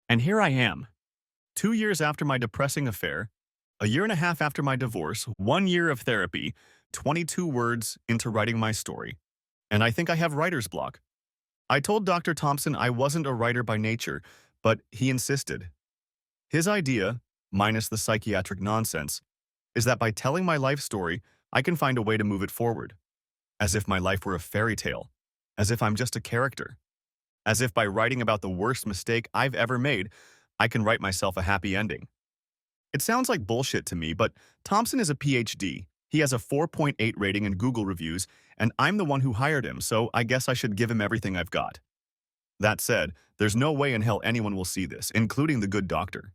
And here I am, 2 years after my depressing affair, a year and a half after my divorce, 1 year of therapy, 22 words into writing my story. And I think I have writer's block. I told Dr. Thompson I wasn't a writer by nature, but he insisted. His idea, minus the psychiatric nonsense, is that by telling my life story, I can find a way to move it forward. As if my life were a fairy tale. As if I'm just a character. As if by writing about the worst mistake I've ever made, I can write myself a happy ending. It sounds like bullshit to me, but Thompson is a PhD. He has a 4.8 rating in Google reviews, and I'm the one who hired him, so I guess I should give him everything I've got. That said, there's no way in hell anyone will see this, including the good doctor.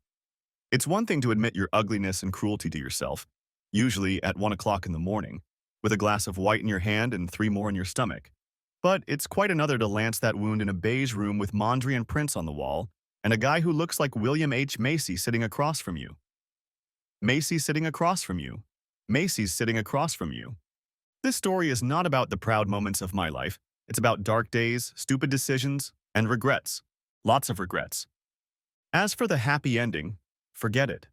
It's one thing to admit your ugliness and cruelty to yourself, usually at 1 o'clock in the morning, with a glass of white in your hand and 3 more in your stomach. But it's quite another to lance that wound in a beige room with Mondrian prints on the wall and a guy who looks like William H. Macy sitting across from you. Macy's sitting across from you. Macy's sitting across from you. This story is not about the proud moments of my life. It's about dark days, stupid decisions, and regrets. Lots of regrets. As for the happy ending, forget it.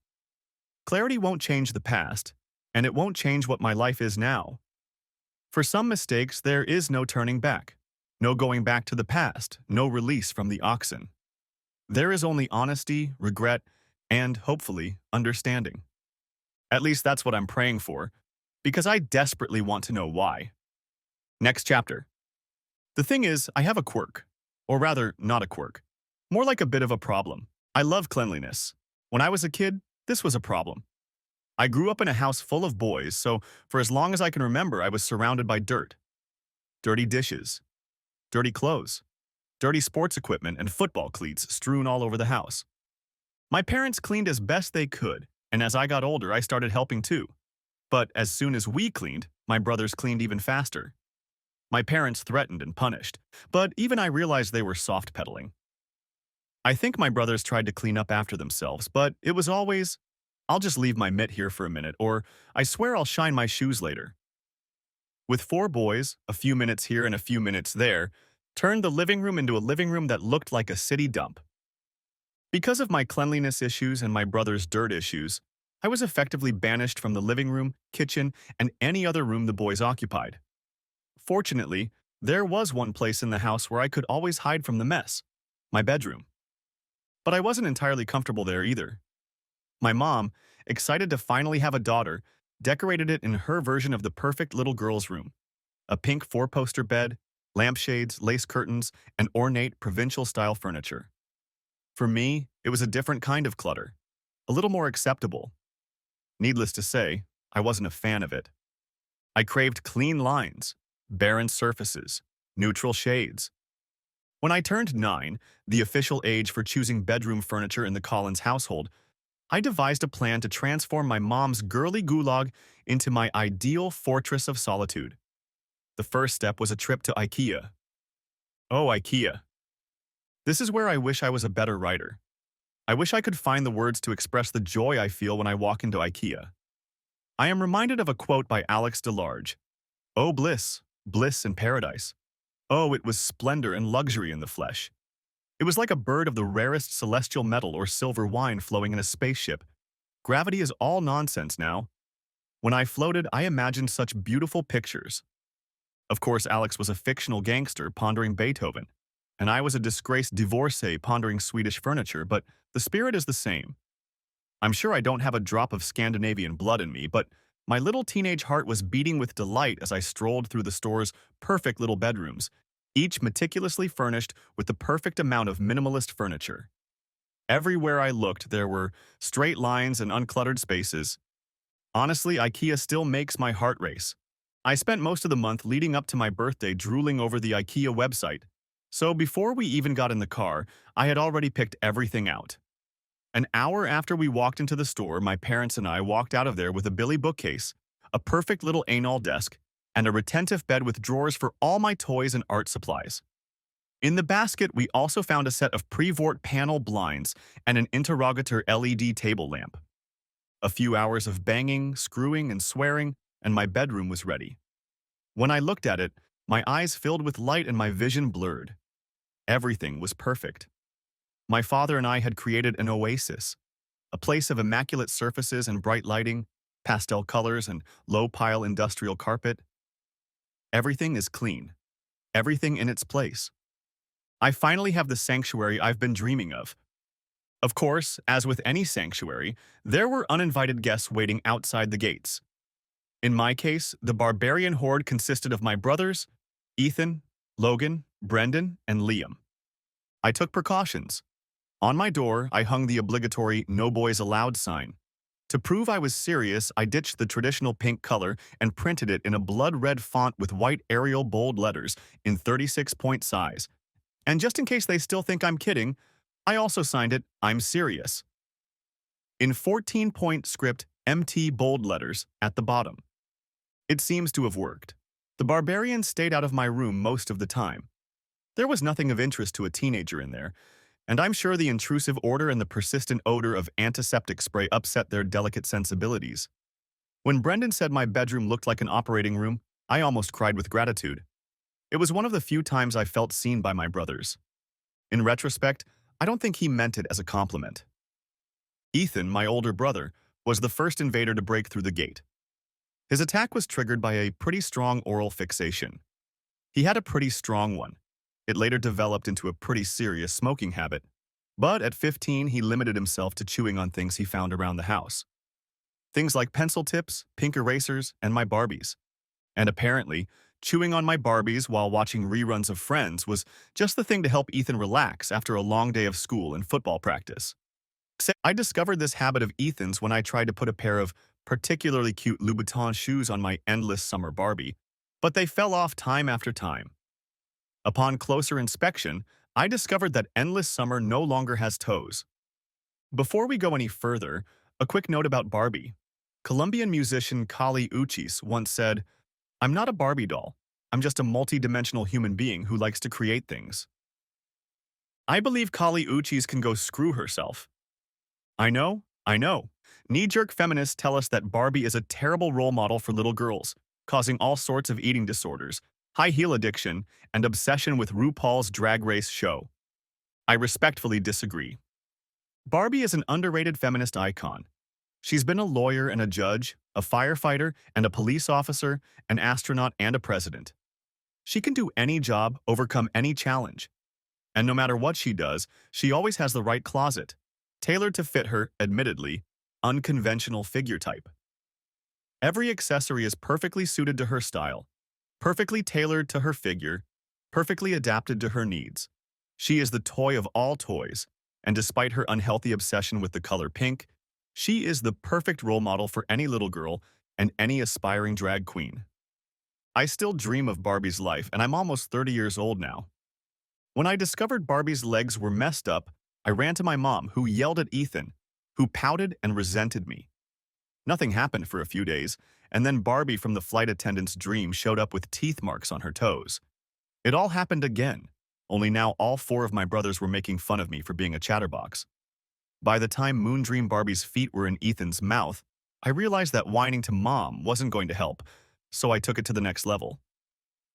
Clarity won't change the past, and it won't change what my life is now. For some mistakes, there is no turning back. No going back to the past, no release from the oxen. There is only honesty, regret, and, hopefully, understanding. At least that's what I'm praying for, because I desperately want to know why. Next chapter. The thing is, I have a quirk. Or rather, not a quirk. More like a bit of a problem. I love cleanliness. When I was a kid, this was a problem. I grew up in a house full of boys, so for as long as I can remember, I was surrounded by dirt. Dirty dishes. Dirty clothes. Dirty sports equipment and football cleats strewn all over the house. My parents cleaned as best they could, and as I got older, I started helping too. But as soon as we cleaned, my brothers cleaned even faster. My parents threatened and punished, but even I realized they were soft-pedaling. I think my brothers tried to clean up after themselves, but it was always, "I'll just leave my mitt here for a minute," or "I swear I'll shine my shoes later." With 4 boys, a few minutes here and a few minutes there, turned the living room into a living room that looked like a city dump. Because of my cleanliness issues and my brother's dirt issues, I was effectively banished from the living room, kitchen, and any other room the boys occupied. Fortunately, there was one place in the house where I could always hide from the mess, my bedroom. But I wasn't entirely comfortable there either. My mom, excited to finally have a daughter, decorated it in her version of the perfect little girl's room. A pink 4-poster bed, lampshades, lace curtains, and ornate provincial-style furniture. For me, it was a different kind of clutter, a little more acceptable. Needless to say, I wasn't a fan of it. I craved clean lines, barren surfaces, neutral shades. When I turned 9, the official age for choosing bedroom furniture in the Collins household, I devised a plan to transform my mom's girly gulag into my ideal fortress of solitude. The first step was a trip to IKEA. Oh, IKEA. This is where I wish I was a better writer. I wish I could find the words to express the joy I feel when I walk into IKEA. I am reminded of a quote by Alex DeLarge. "Oh, bliss, bliss in paradise. Oh, it was splendor and luxury in the flesh. It was like a bird of the rarest celestial metal or silver wine flowing in a spaceship. Gravity is all nonsense now. When I floated, I imagined such beautiful pictures." Of course, Alex was a fictional gangster pondering Beethoven, and I was a disgraced divorcee pondering Swedish furniture, but the spirit is the same. I'm sure I don't have a drop of Scandinavian blood in me, but my little teenage heart was beating with delight as I strolled through the store's perfect little bedrooms, each meticulously furnished with the perfect amount of minimalist furniture. Everywhere I looked, there were straight lines and uncluttered spaces. Honestly, IKEA still makes my heart race. I spent most of the month leading up to my birthday drooling over the IKEA website, so before we even got in the car, I had already picked everything out. An hour after we walked into the store, my parents and I walked out of there with a Billy bookcase, a perfect little anal desk, and a retentive bed with drawers for all my toys and art supplies. In the basket, we also found a set of Prevort panel blinds and an interrogator LED table lamp. A few hours of banging, screwing, and swearing, and my bedroom was ready. When I looked at it, my eyes filled with light and my vision blurred. Everything was perfect. My father and I had created an oasis, a place of immaculate surfaces and bright lighting, pastel colors and low-pile industrial carpet. Everything is clean, everything in its place. I finally have the sanctuary I've been dreaming of. Of course, as with any sanctuary, there were uninvited guests waiting outside the gates. In my case, the barbarian horde consisted of my brothers, Ethan, Logan, Brendan, and Liam. I took precautions. On my door, I hung the obligatory "No Boys Allowed" sign. To prove I was serious, I ditched the traditional pink color and printed it in a blood-red font with white Arial bold letters in 36-point size. And just in case they still think I'm kidding, I also signed it, "I'm serious," in 14-point script MT bold letters at the bottom. It seems to have worked. The barbarian stayed out of my room most of the time. There was nothing of interest to a teenager in there, and I'm sure the intrusive odor and the persistent odor of antiseptic spray upset their delicate sensibilities. When Brendan said my bedroom looked like an operating room, I almost cried with gratitude. It was one of the few times I felt seen by my brothers. In retrospect, I don't think he meant it as a compliment. Ethan, my older brother, was the first invader to break through the gate. His attack was triggered by a pretty strong oral fixation. He had a pretty strong one. It later developed into a pretty serious smoking habit. But at 15, he limited himself to chewing on things he found around the house. Things like pencil tips, pink erasers, and my Barbies. And apparently, chewing on my Barbies while watching reruns of Friends was just the thing to help Ethan relax after a long day of school and football practice. I discovered this habit of Ethan's when I tried to put a pair of particularly cute Louboutin shoes on my endless summer Barbie, but they fell off time after time. Upon closer inspection, I discovered that Endless Summer no longer has toes. Before we go any further, a quick note about Barbie. Colombian musician Kali Uchis once said, "I'm not a Barbie doll. I'm just a multi-dimensional human being who likes to create things." I believe Kali Uchis can go screw herself. I know. Knee-jerk feminists tell us that Barbie is a terrible role model for little girls, causing all sorts of eating disorders, high heel addiction, and obsession with RuPaul's Drag Race show. I respectfully disagree. Barbie is an underrated feminist icon. She's been a lawyer and a judge, a firefighter and a police officer, an astronaut and a president. She can do any job, overcome any challenge. And no matter what she does, she always has the right closet, tailored to fit her, admittedly, unconventional figure type. Every accessory is perfectly suited to her style, perfectly tailored to her figure, perfectly adapted to her needs. She is the toy of all toys, and despite her unhealthy obsession with the color pink, she is the perfect role model for any little girl and any aspiring drag queen. I still dream of Barbie's life, and I'm almost 30 years old now. When I discovered Barbie's legs were messed up, I ran to my mom, who yelled at Ethan, who pouted and resented me. Nothing happened for a few days, and then Barbie from the flight attendant's dream showed up with teeth marks on her toes. It all happened again, only now all four of my brothers were making fun of me for being a chatterbox. By the time Moondream Barbie's feet were in Ethan's mouth, I realized that whining to Mom wasn't going to help, so I took it to the next level.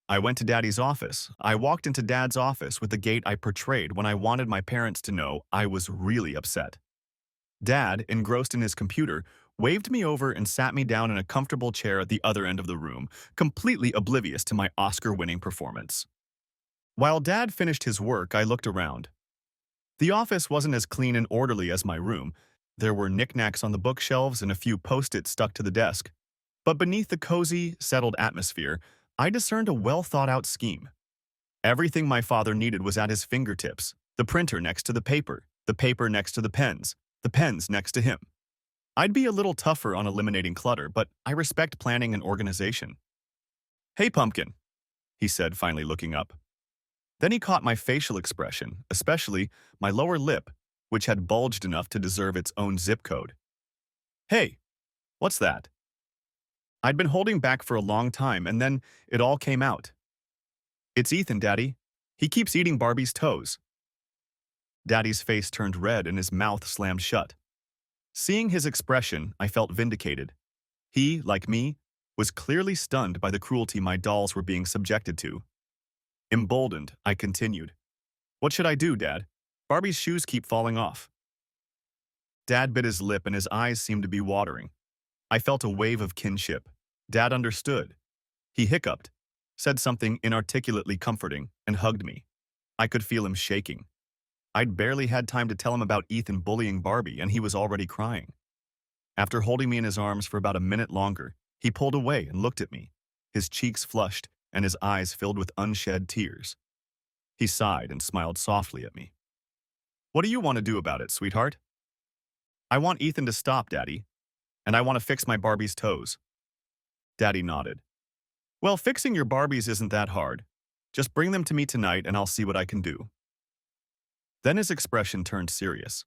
I went to Daddy's office. I walked into Dad's office with the gait I portrayed when I wanted my parents to know I was really upset. Dad, engrossed in his computer, waved me over and sat me down in a comfortable chair at the other end of the room, completely oblivious to my Oscar-winning performance. While Dad finished his work, I looked around. The office wasn't as clean and orderly as my room. There were knickknacks on the bookshelves and a few post-its stuck to the desk. But beneath the cozy, settled atmosphere, I discerned a well-thought-out scheme. Everything my father needed was at his fingertips: the printer next to the paper next to the pens next to him. I'd be a little tougher on eliminating clutter, but I respect planning and organization. "Hey, Pumpkin," he said, finally looking up. Then he caught my facial expression, especially my lower lip, which had bulged enough to deserve its own zip code. "Hey, what's that?" I'd been holding back for a long time, and then it all came out. "It's Ethan, Daddy. He keeps eating Barbie's toes." Daddy's face turned red and his mouth slammed shut. Seeing his expression, I felt vindicated. He, like me, was clearly stunned by the cruelty my dolls were being subjected to. Emboldened, I continued. "What should I do, Dad?" Barbie's shoes keep falling off. Dad bit his lip and his eyes seemed to be watering. I felt a wave of kinship. Dad understood. He hiccuped, said something inarticulately comforting, and hugged me. I could feel him shaking. I'd barely had time to tell him about Ethan bullying Barbie, and he was already crying. After holding me in his arms for about a minute longer, he pulled away and looked at me, his cheeks flushed and his eyes filled with unshed tears. He sighed and smiled softly at me. "What do you want to do about it, sweetheart?" "I want Ethan to stop, Daddy, and I want to fix my Barbie's toes." Daddy nodded. "Well, fixing your Barbies isn't that hard. Just bring them to me tonight and I'll see what I can do." Then his expression turned serious.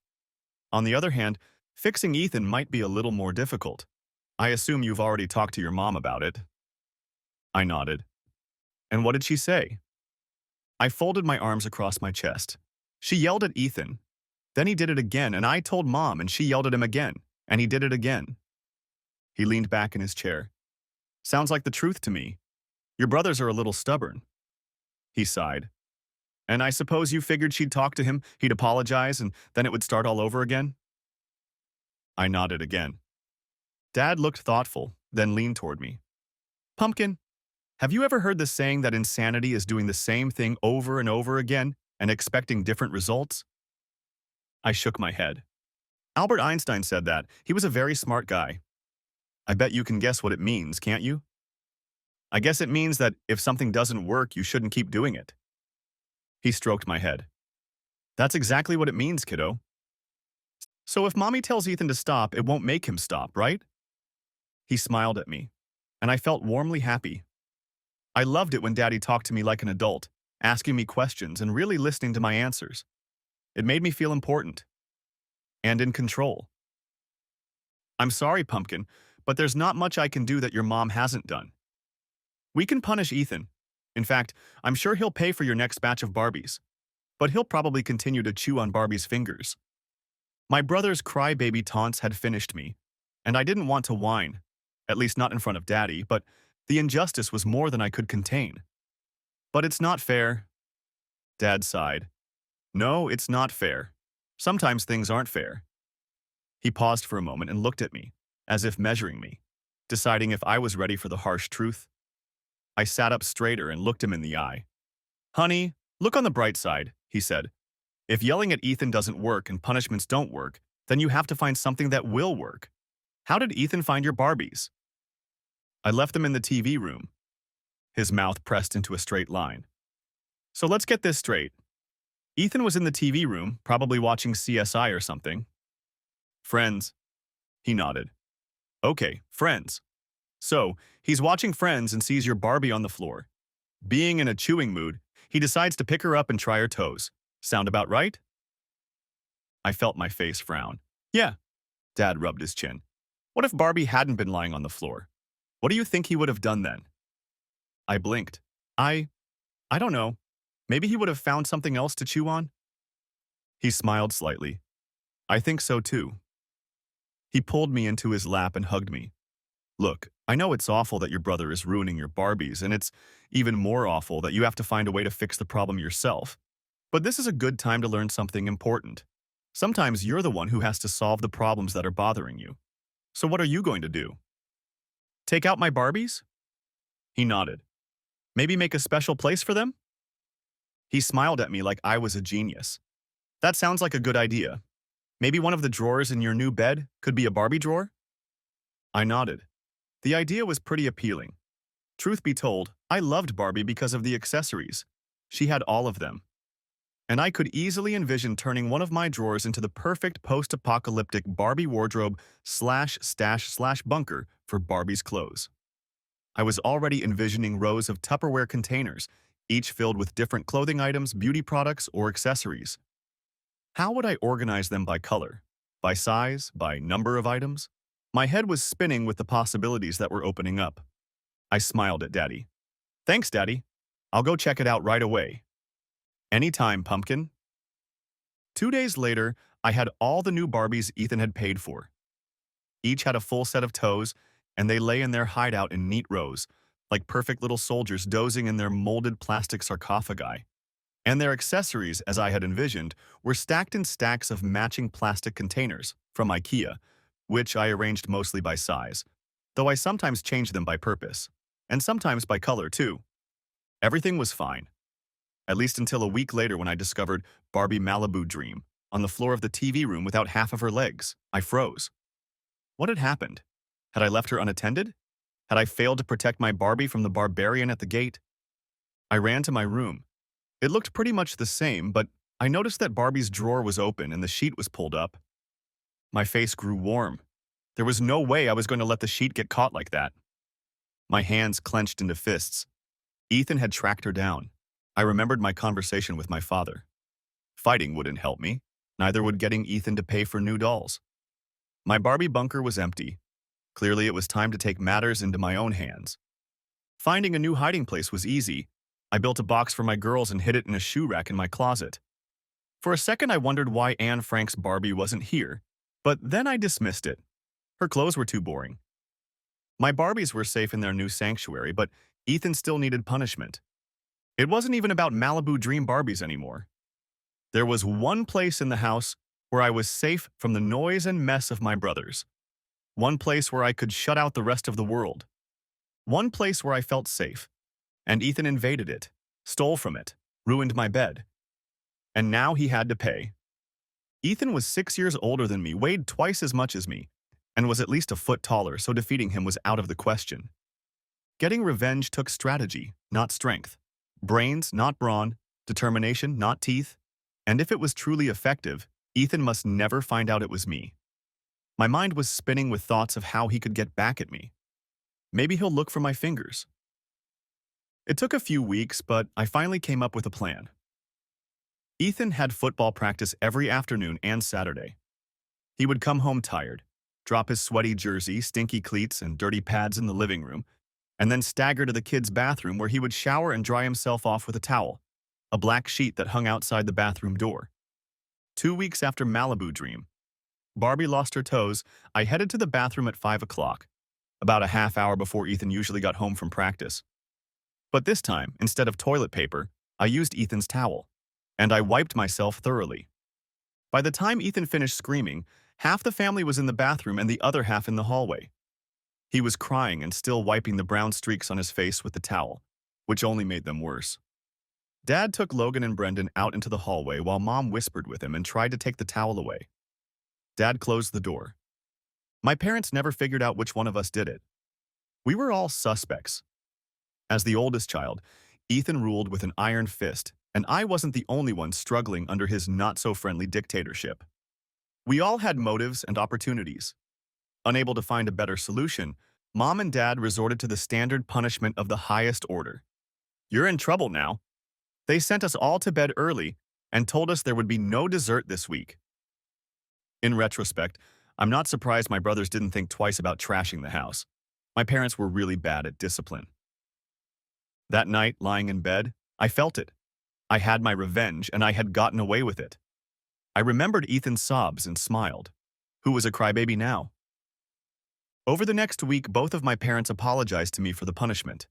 "On the other hand, fixing Ethan might be a little more difficult. I assume you've already talked to your mom about it." I nodded. "And what did she say?" I folded my arms across my chest. "She yelled at Ethan. Then he did it again, and I told Mom, and she yelled at him again, and he did it again." He leaned back in his chair. "Sounds like the truth to me. Your brothers are a little stubborn." He sighed. "And I suppose you figured she'd talk to him, he'd apologize, and then it would start all over again?" I nodded again. Dad looked thoughtful, then leaned toward me. "Pumpkin, have you ever heard the saying that insanity is doing the same thing over and over again and expecting different results?" I shook my head. "Albert Einstein said that. He was a very smart guy." "I bet you can guess what it means, can't you?" "I guess it means that if something doesn't work, you shouldn't keep doing it." He stroked my head. "That's exactly what it means, kiddo. So if Mommy tells Ethan to stop, it won't make him stop, right?" He smiled at me, and I felt warmly happy. I loved it when Daddy talked to me like an adult, asking me questions and really listening to my answers. It made me feel important and in control. "I'm sorry, Pumpkin, but there's not much I can do that your mom hasn't done. We can punish Ethan. In fact, I'm sure he'll pay for your next batch of Barbies, but he'll probably continue to chew on Barbie's fingers." My brother's crybaby taunts had finished me, and I didn't want to whine, at least not in front of Daddy, but the injustice was more than I could contain. "But it's not fair." Dad sighed. "No, it's not fair. Sometimes things aren't fair." He paused for a moment and looked at me, as if measuring me, deciding if I was ready for the harsh truth. I sat up straighter and looked him in the eye. "Honey, look on the bright side," he said. "If yelling at Ethan doesn't work and punishments don't work, then you have to find something that will work. How did Ethan find your Barbies?" "I left them in the TV room." His mouth pressed into a straight line. "So let's get this straight. Ethan was in the TV room, probably watching CSI or something." "Friends." He nodded. "Okay, Friends. So, he's watching Friends and sees your Barbie on the floor. Being in a chewing mood, he decides to pick her up and try her toes. Sound about right?" I felt my face frown. "Yeah." Dad rubbed his chin. "What if Barbie hadn't been lying on the floor? What do you think he would have done then?" I blinked. I don't know. Maybe he would have found something else to chew on?" He smiled slightly. "I think so too." He pulled me into his lap and hugged me. "Look, I know it's awful that your brother is ruining your Barbies, and it's even more awful that you have to find a way to fix the problem yourself. But this is a good time to learn something important. Sometimes you're the one who has to solve the problems that are bothering you. So what are you going to do? Take out my Barbies?" He nodded. "Maybe make a special place for them?" He smiled at me like I was a genius. "That sounds like a good idea. Maybe one of the drawers in your new bed could be a Barbie drawer?" I nodded. The idea was pretty appealing. Truth be told, I loved Barbie because of the accessories. She had all of them. And I could easily envision turning one of my drawers into the perfect post-apocalyptic Barbie wardrobe slash stash slash bunker for Barbie's clothes. I was already envisioning rows of Tupperware containers, each filled with different clothing items, beauty products, or accessories. How would I organize them by color? By size? By number of items? My head was spinning with the possibilities that were opening up. I smiled at Daddy. "Thanks, Daddy. I'll go check it out right away." "Anytime, Pumpkin." 2 days later, I had all the new Barbies Ethan had paid for. Each had a full set of toes, and they lay in their hideout in neat rows, like perfect little soldiers dozing in their molded plastic sarcophagi. And their accessories, as I had envisioned, were stacked in stacks of matching plastic containers from IKEA, which I arranged mostly by size, though I sometimes changed them by purpose, and sometimes by color too. Everything was fine, at least until a week later when I discovered Barbie Malibu Dream on the floor of the TV room without half of her legs. I froze. What had happened? Had I left her unattended? Had I failed to protect my Barbie from the barbarian at the gate? I ran to my room. It looked pretty much the same, but I noticed that Barbie's drawer was open and the sheet was pulled up. My face grew warm. There was no way I was going to let the sheet get caught like that. My hands clenched into fists. Ethan had tracked her down. I remembered my conversation with my father. Fighting wouldn't help me. Neither would getting Ethan to pay for new dolls. My Barbie bunker was empty. Clearly, it was time to take matters into my own hands. Finding a new hiding place was easy. I built a box for my girls and hid it in a shoe rack in my closet. For a second, I wondered why Anne Frank's Barbie wasn't here, but then I dismissed it. Her clothes were too boring. My Barbies were safe in their new sanctuary, but Ethan still needed punishment. It wasn't even about Malibu Dream Barbies anymore. There was one place in the house where I was safe from the noise and mess of my brothers. One place where I could shut out the rest of the world. One place where I felt safe. And Ethan invaded it, stole from it, ruined my bed. And now he had to pay. Ethan was 6 years older than me, weighed twice as much as me, and was at least a foot taller, so defeating him was out of the question. Getting revenge took strategy, not strength. Brains, not brawn. Determination, not teeth. And if it was truly effective, Ethan must never find out it was me. My mind was spinning with thoughts of how he could get back at me. Maybe he'll look for my fingers. It took a few weeks, but I finally came up with a plan. Ethan had football practice every afternoon and Saturday. He would come home tired, drop his sweaty jersey, stinky cleats, and dirty pads in the living room, and then stagger to the kids' bathroom where he would shower and dry himself off with a towel, a black sheet that hung outside the bathroom door. 2 weeks after Malibu Dream, Barbie lost her toes. I headed to the bathroom at 5 o'clock, about a half hour before Ethan usually got home from practice. But this time, instead of toilet paper, I used Ethan's towel, and I wiped myself thoroughly. By the time Ethan finished screaming, half the family was in the bathroom and the other half in the hallway. He was crying and still wiping the brown streaks on his face with the towel, which only made them worse. Dad took Logan and Brendan out into the hallway while Mom whispered with him and tried to take the towel away. Dad closed the door. My parents never figured out which one of us did it. We were all suspects. As the oldest child, Ethan ruled with an iron fist, and I wasn't the only one struggling under his not-so-friendly dictatorship. We all had motives and opportunities. Unable to find a better solution, Mom and Dad resorted to the standard punishment of the highest order. "You're in trouble now." They sent us all to bed early and told us there would be no dessert this week. In retrospect, I'm not surprised my brothers didn't think twice about trashing the house. My parents were really bad at discipline. That night, lying in bed, I felt it. I had my revenge, and I had gotten away with it. I remembered Ethan's sobs and smiled. Who was a crybaby now? Over the next week, both of my parents apologized to me for the punishment.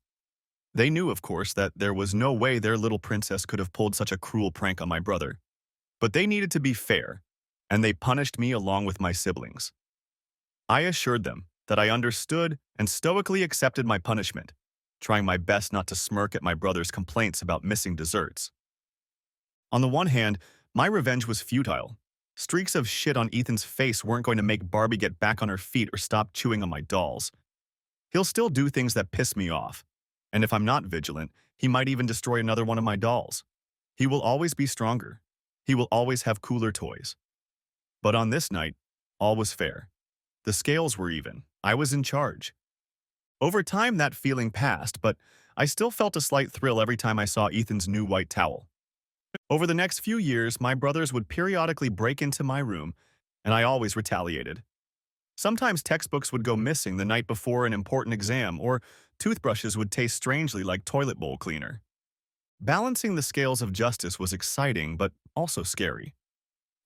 They knew, of course, that there was no way their little princess could have pulled such a cruel prank on my brother. But they needed to be fair, and they punished me along with my siblings. I assured them that I understood and stoically accepted my punishment, trying my best not to smirk at my brother's complaints about missing desserts. On the one hand, my revenge was futile. Streaks of shit on Ethan's face weren't going to make Barbie get back on her feet or stop chewing on my dolls. He'll still do things that piss me off, and if I'm not vigilant, he might even destroy another one of my dolls. He will always be stronger. He will always have cooler toys. But on this night, all was fair. The scales were even. I was in charge. Over time, that feeling passed, but I still felt a slight thrill every time I saw Ethan's new white towel. Over the next few years, my brothers would periodically break into my room, and I always retaliated. Sometimes textbooks would go missing the night before an important exam, or toothbrushes would taste strangely like toilet bowl cleaner. Balancing the scales of justice was exciting, but also scary.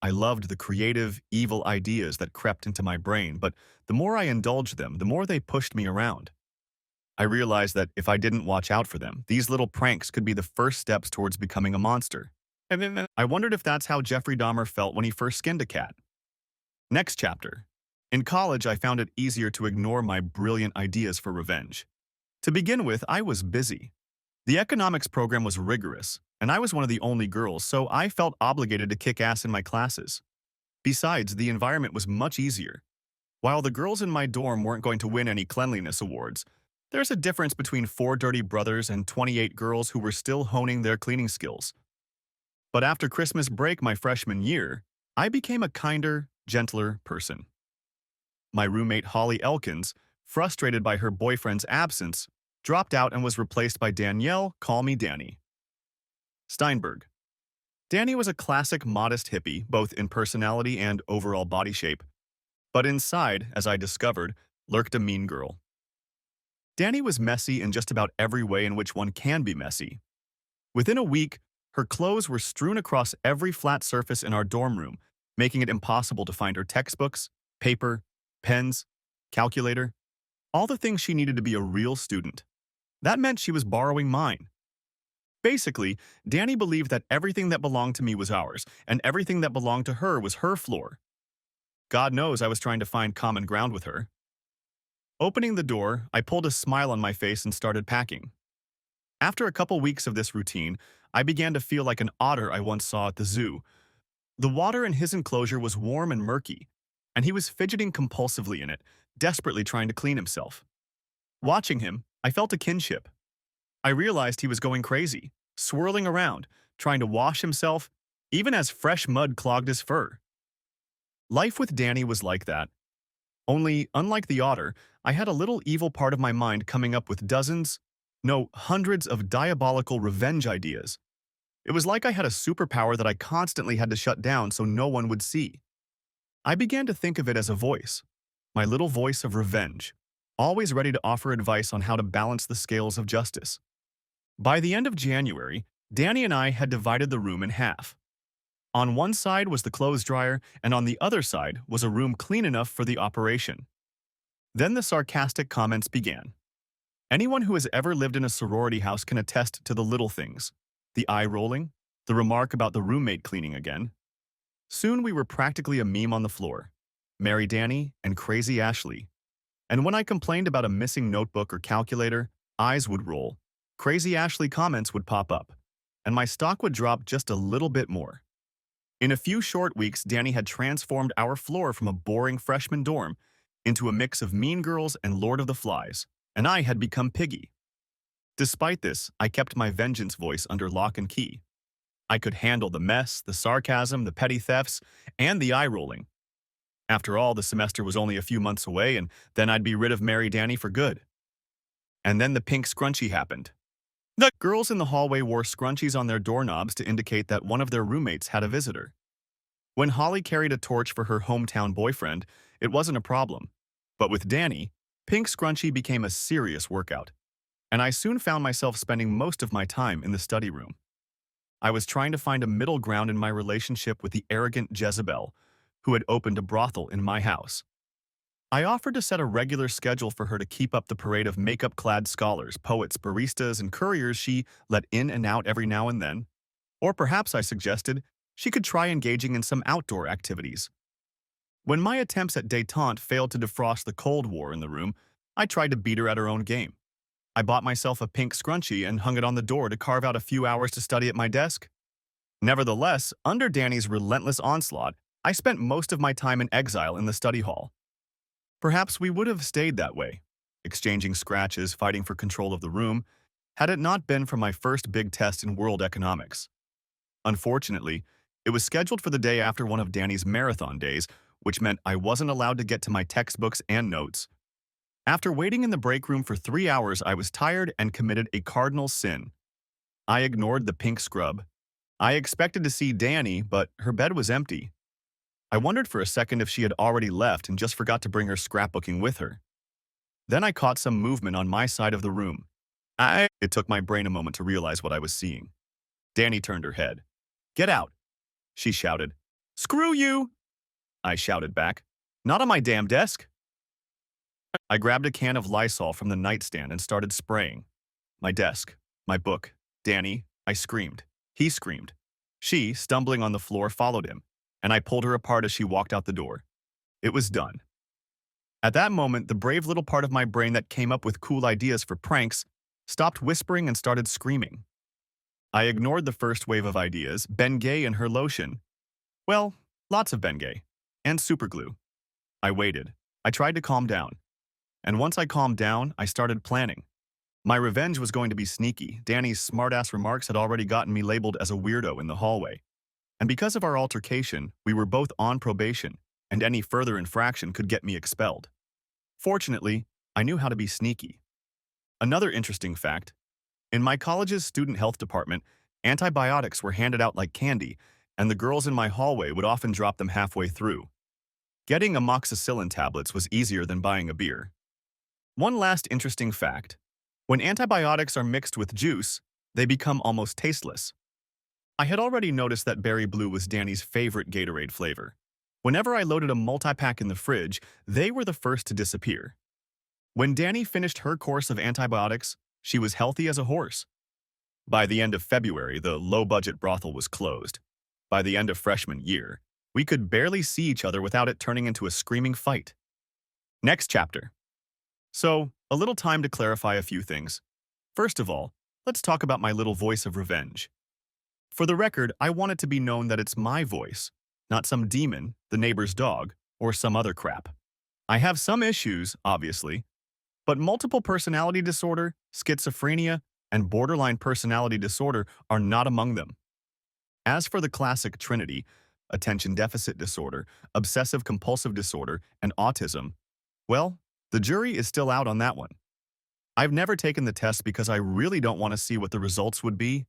I loved the creative, evil ideas that crept into my brain, but the more I indulged them, the more they pushed me around. I realized that if I didn't watch out for them, these little pranks could be the first steps towards becoming a monster. I wondered if that's how Jeffrey Dahmer felt when he first skinned a cat. Next chapter. In college, I found it easier to ignore my brilliant ideas for revenge. To begin with, I was busy. The economics program was rigorous, and I was one of the only girls, so I felt obligated to kick ass in my classes. Besides, the environment was much easier. While the girls in my dorm weren't going to win any cleanliness awards, there's a difference between 4 dirty brothers and 28 girls who were still honing their cleaning skills. But after Christmas break my freshman year, I became a kinder, gentler person. My roommate Holly Elkins, frustrated by her boyfriend's absence, dropped out and was replaced by Danielle, call me Danny, Steinberg. Danny was a classic modest hippie, both in personality and overall body shape. But inside, as I discovered, lurked a mean girl. Danny was messy in just about every way in which one can be messy. Within a week, her clothes were strewn across every flat surface in our dorm room, making it impossible to find her textbooks, paper, pens, calculator, all the things she needed to be a real student. That meant she was borrowing mine. Basically, Danny believed that everything that belonged to me was ours, and everything that belonged to her was her floor. God knows I was trying to find common ground with her. Opening the door, I pulled a smile on my face and started packing. After a couple weeks of this routine, I began to feel like an otter I once saw at the zoo. The water in his enclosure was warm and murky, and he was fidgeting compulsively in it, desperately trying to clean himself. Watching him, I felt a kinship. I realized he was going crazy, swirling around, trying to wash himself, even as fresh mud clogged his fur. Life with Danny was like that. Only, unlike the otter, I had a little evil part of my mind coming up with dozens, no, hundreds of diabolical revenge ideas. It was like I had a superpower that I constantly had to shut down so no one would see. I began to think of it as a voice, my little voice of revenge, always ready to offer advice on how to balance the scales of justice. By the end of January, Danny and I had divided the room in half. On one side was the clothes dryer, and on the other side was a room clean enough for the operation. Then the sarcastic comments began. Anyone who has ever lived in a sorority house can attest to the little things. The eye rolling, the remark about the roommate cleaning again. Soon we were practically a meme on the floor. Mary Danny and Crazy Ashley. And when I complained about a missing notebook or calculator, eyes would roll, Crazy Ashley comments would pop up, and my stock would drop just a little bit more. In a few short weeks, Danny had transformed our floor from a boring freshman dorm into a mix of Mean Girls and Lord of the Flies, and I had become Piggy. Despite this, I kept my vengeance voice under lock and key. I could handle the mess, the sarcasm, the petty thefts, and the eye-rolling. After all, the semester was only a few months away, and then I'd be rid of Mary Danny for good. And then the pink scrunchie happened. The girls in the hallway wore scrunchies on their doorknobs to indicate that one of their roommates had a visitor. When Holly carried a torch for her hometown boyfriend, it wasn't a problem. But with Danny, pink scrunchie became a serious workout, and I soon found myself spending most of my time in the study room. I was trying to find a middle ground in my relationship with the arrogant Jezebel, who had opened a brothel in my house. I offered to set a regular schedule for her to keep up the parade of makeup-clad scholars, poets, baristas, and couriers she let in and out every now and then. Or perhaps I suggested she could try engaging in some outdoor activities. When my attempts at détente failed to defrost the Cold War in the room, I tried to beat her at her own game. I bought myself a pink scrunchie and hung it on the door to carve out a few hours to study at my desk. Nevertheless, under Danny's relentless onslaught, I spent most of my time in exile in the study hall. Perhaps we would have stayed that way, exchanging scratches, fighting for control of the room, had it not been for my first big test in world economics. Unfortunately, it was scheduled for the day after one of Danny's marathon days, which meant I wasn't allowed to get to my textbooks and notes. After waiting in the break room for 3 hours, I was tired and committed a cardinal sin. I ignored the pink scrub. I expected to see Danny, but her bed was empty. I wondered for a second if she had already left and just forgot to bring her scrapbooking with her. Then I caught some movement on my side of the room. It took my brain a moment to realize what I was seeing. Danny turned her head. "Get out," she shouted. "Screw you," I shouted back. "Not on my damn desk." I grabbed a can of Lysol from the nightstand and started spraying. My desk, my book, Danny, I screamed. He screamed. She, stumbling on the floor, followed him, and I pulled her apart as she walked out the door. It was done. At that moment, the brave little part of my brain that came up with cool ideas for pranks stopped whispering and started screaming. I ignored the first wave of ideas, Bengay and her lotion. Well, lots of Bengay. And superglue. I waited. I tried to calm down. And once I calmed down, I started planning. My revenge was going to be sneaky. Danny's smartass remarks had already gotten me labeled as a weirdo in the hallway. And because of our altercation, we were both on probation, and any further infraction could get me expelled. Fortunately, I knew how to be sneaky. Another interesting fact, in my college's student health department, antibiotics were handed out like candy, and the girls in my hallway would often drop them halfway through. Getting amoxicillin tablets was easier than buying a beer. One last interesting fact, when antibiotics are mixed with juice, they become almost tasteless. I had already noticed that berry blue was Danny's favorite Gatorade flavor. Whenever I loaded a multi-pack in the fridge, they were the first to disappear. When Danny finished her course of antibiotics, she was healthy as a horse. By the end of February, the low-budget brothel was closed. By the end of freshman year, we could barely see each other without it turning into a screaming fight. Next chapter. So, a little time to clarify a few things. First of all, let's talk about my little voice of revenge. For the record, I want it to be known that it's my voice, not some demon, the neighbor's dog, or some other crap. I have some issues, obviously, but multiple personality disorder, schizophrenia, and borderline personality disorder are not among them. As for the classic trinity, attention deficit disorder, obsessive-compulsive disorder, and autism, well, the jury is still out on that one. I've never taken the test because I really don't want to see what the results would be.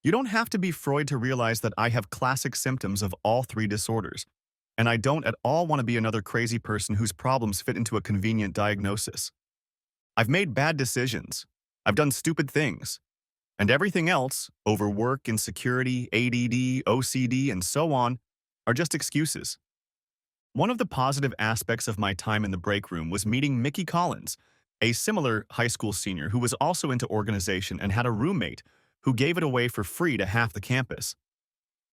You don't have to be Freud to realize that I have classic symptoms of all three disorders, and I don't at all want to be another crazy person whose problems fit into a convenient diagnosis. I've made bad decisions. I've done stupid things. And everything else, overwork, insecurity, ADD, OCD, and so on, are just excuses. One of the positive aspects of my time in the break room was meeting Mickey Collins, a similar high school senior who was also into organization and had a roommate who gave it away for free to half the campus.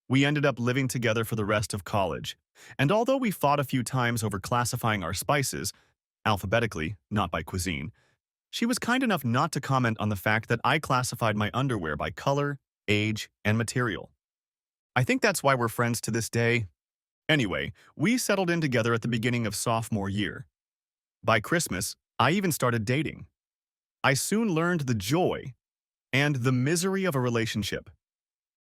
We ended up living together for the rest of college, and although we fought a few times over classifying our spices, alphabetically, not by cuisine, she was kind enough not to comment on the fact that I classified my underwear by color, age, and material. I think that's why we're friends to this day. Anyway, we settled in together at the beginning of sophomore year. By Christmas, I even started dating. I soon learned the joy and the misery of a relationship.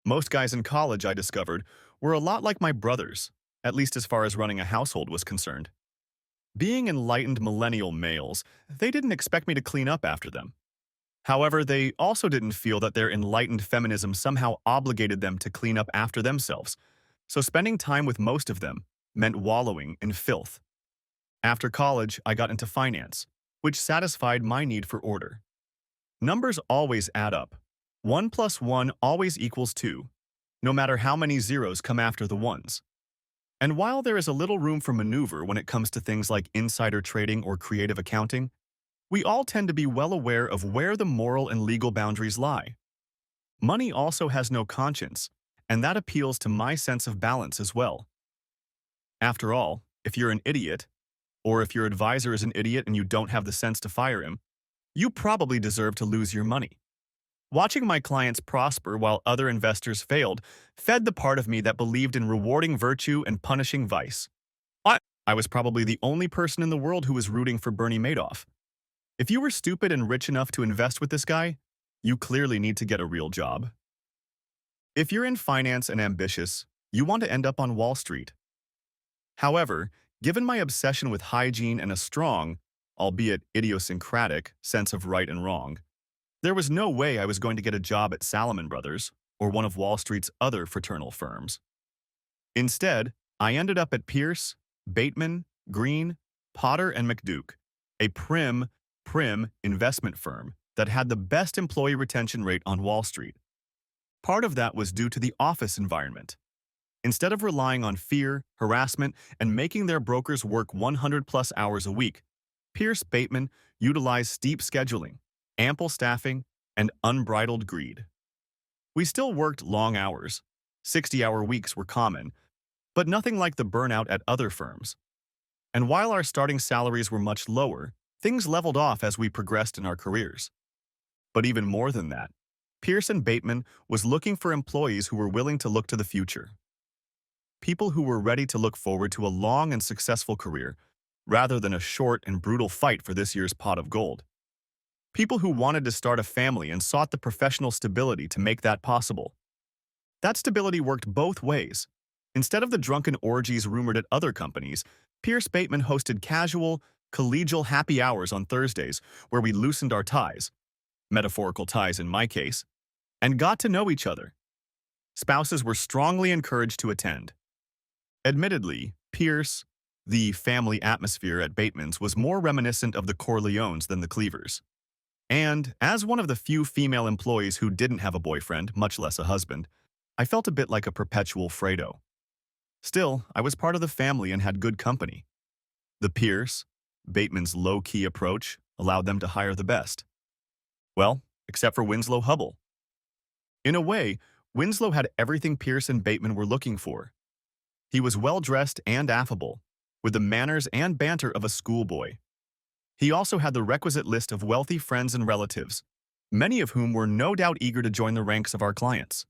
Most guys in college, I discovered, were a lot like my brothers, at least as far as running a household was concerned. Being enlightened millennial males, they didn't expect me to clean up after them. However, they also didn't feel that their enlightened feminism somehow obligated them to clean up after themselves, so spending time with most of them meant wallowing in filth. After college, I got into finance, which satisfied my need for order. Numbers always add up. 1 plus 1 always equals 2, no matter how many zeros come after the ones. And while there is a little room for maneuver when it comes to things like insider trading or creative accounting, we all tend to be well aware of where the moral and legal boundaries lie. Money also has no conscience, and that appeals to my sense of balance as well. After all, if you're an idiot, or if your advisor is an idiot and you don't have the sense to fire him, you probably deserve to lose your money. Watching my clients prosper while other investors failed fed the part of me that believed in rewarding virtue and punishing vice. I was probably the only person in the world who was rooting for Bernie Madoff. If you were stupid and rich enough to invest with this guy, you clearly need to get a real job. If you're in finance and ambitious, you want to end up on Wall Street. However, given my obsession with hygiene and a strong, albeit idiosyncratic, sense of right and wrong, there was no way I was going to get a job at Salomon Brothers or one of Wall Street's other fraternal firms. Instead, I ended up at Pierce, Bateman, Green, Potter, and McDuke, a prim investment firm that had the best employee retention rate on Wall Street. Part of that was due to the office environment. Instead of relying on fear, harassment, and making their brokers work 100-plus hours a week, Pierce Bateman utilized steep scheduling, ample staffing, and unbridled greed. We still worked long hours, 60-hour weeks were common, but nothing like the burnout at other firms. And while our starting salaries were much lower, things leveled off as we progressed in our careers. But even more than that, Pearson Bateman was looking for employees who were willing to look to the future. People who were ready to look forward to a long and successful career, rather than a short and brutal fight for this year's pot of gold. People who wanted to start a family and sought the professional stability to make that possible. That stability worked both ways. Instead of the drunken orgies rumored at other companies, Pierce Bateman hosted casual, collegial happy hours on Thursdays where we loosened our ties, metaphorical ties in my case, and got to know each other. Spouses were strongly encouraged to attend. Admittedly, Pierce, the family atmosphere at Bateman's was more reminiscent of the Corleones than the Cleavers. And, as one of the few female employees who didn't have a boyfriend, much less a husband, I felt a bit like a perpetual Fredo. Still, I was part of the family and had good company. The Pierce, Bateman's low-key approach, allowed them to hire the best. Well, except for Winslow Hubble. In a way, Winslow had everything Pierce and Bateman were looking for. He was well-dressed and affable, with the manners and banter of a schoolboy. He also had the requisite list of wealthy friends and relatives, many of whom were no doubt eager to join the ranks of our clients.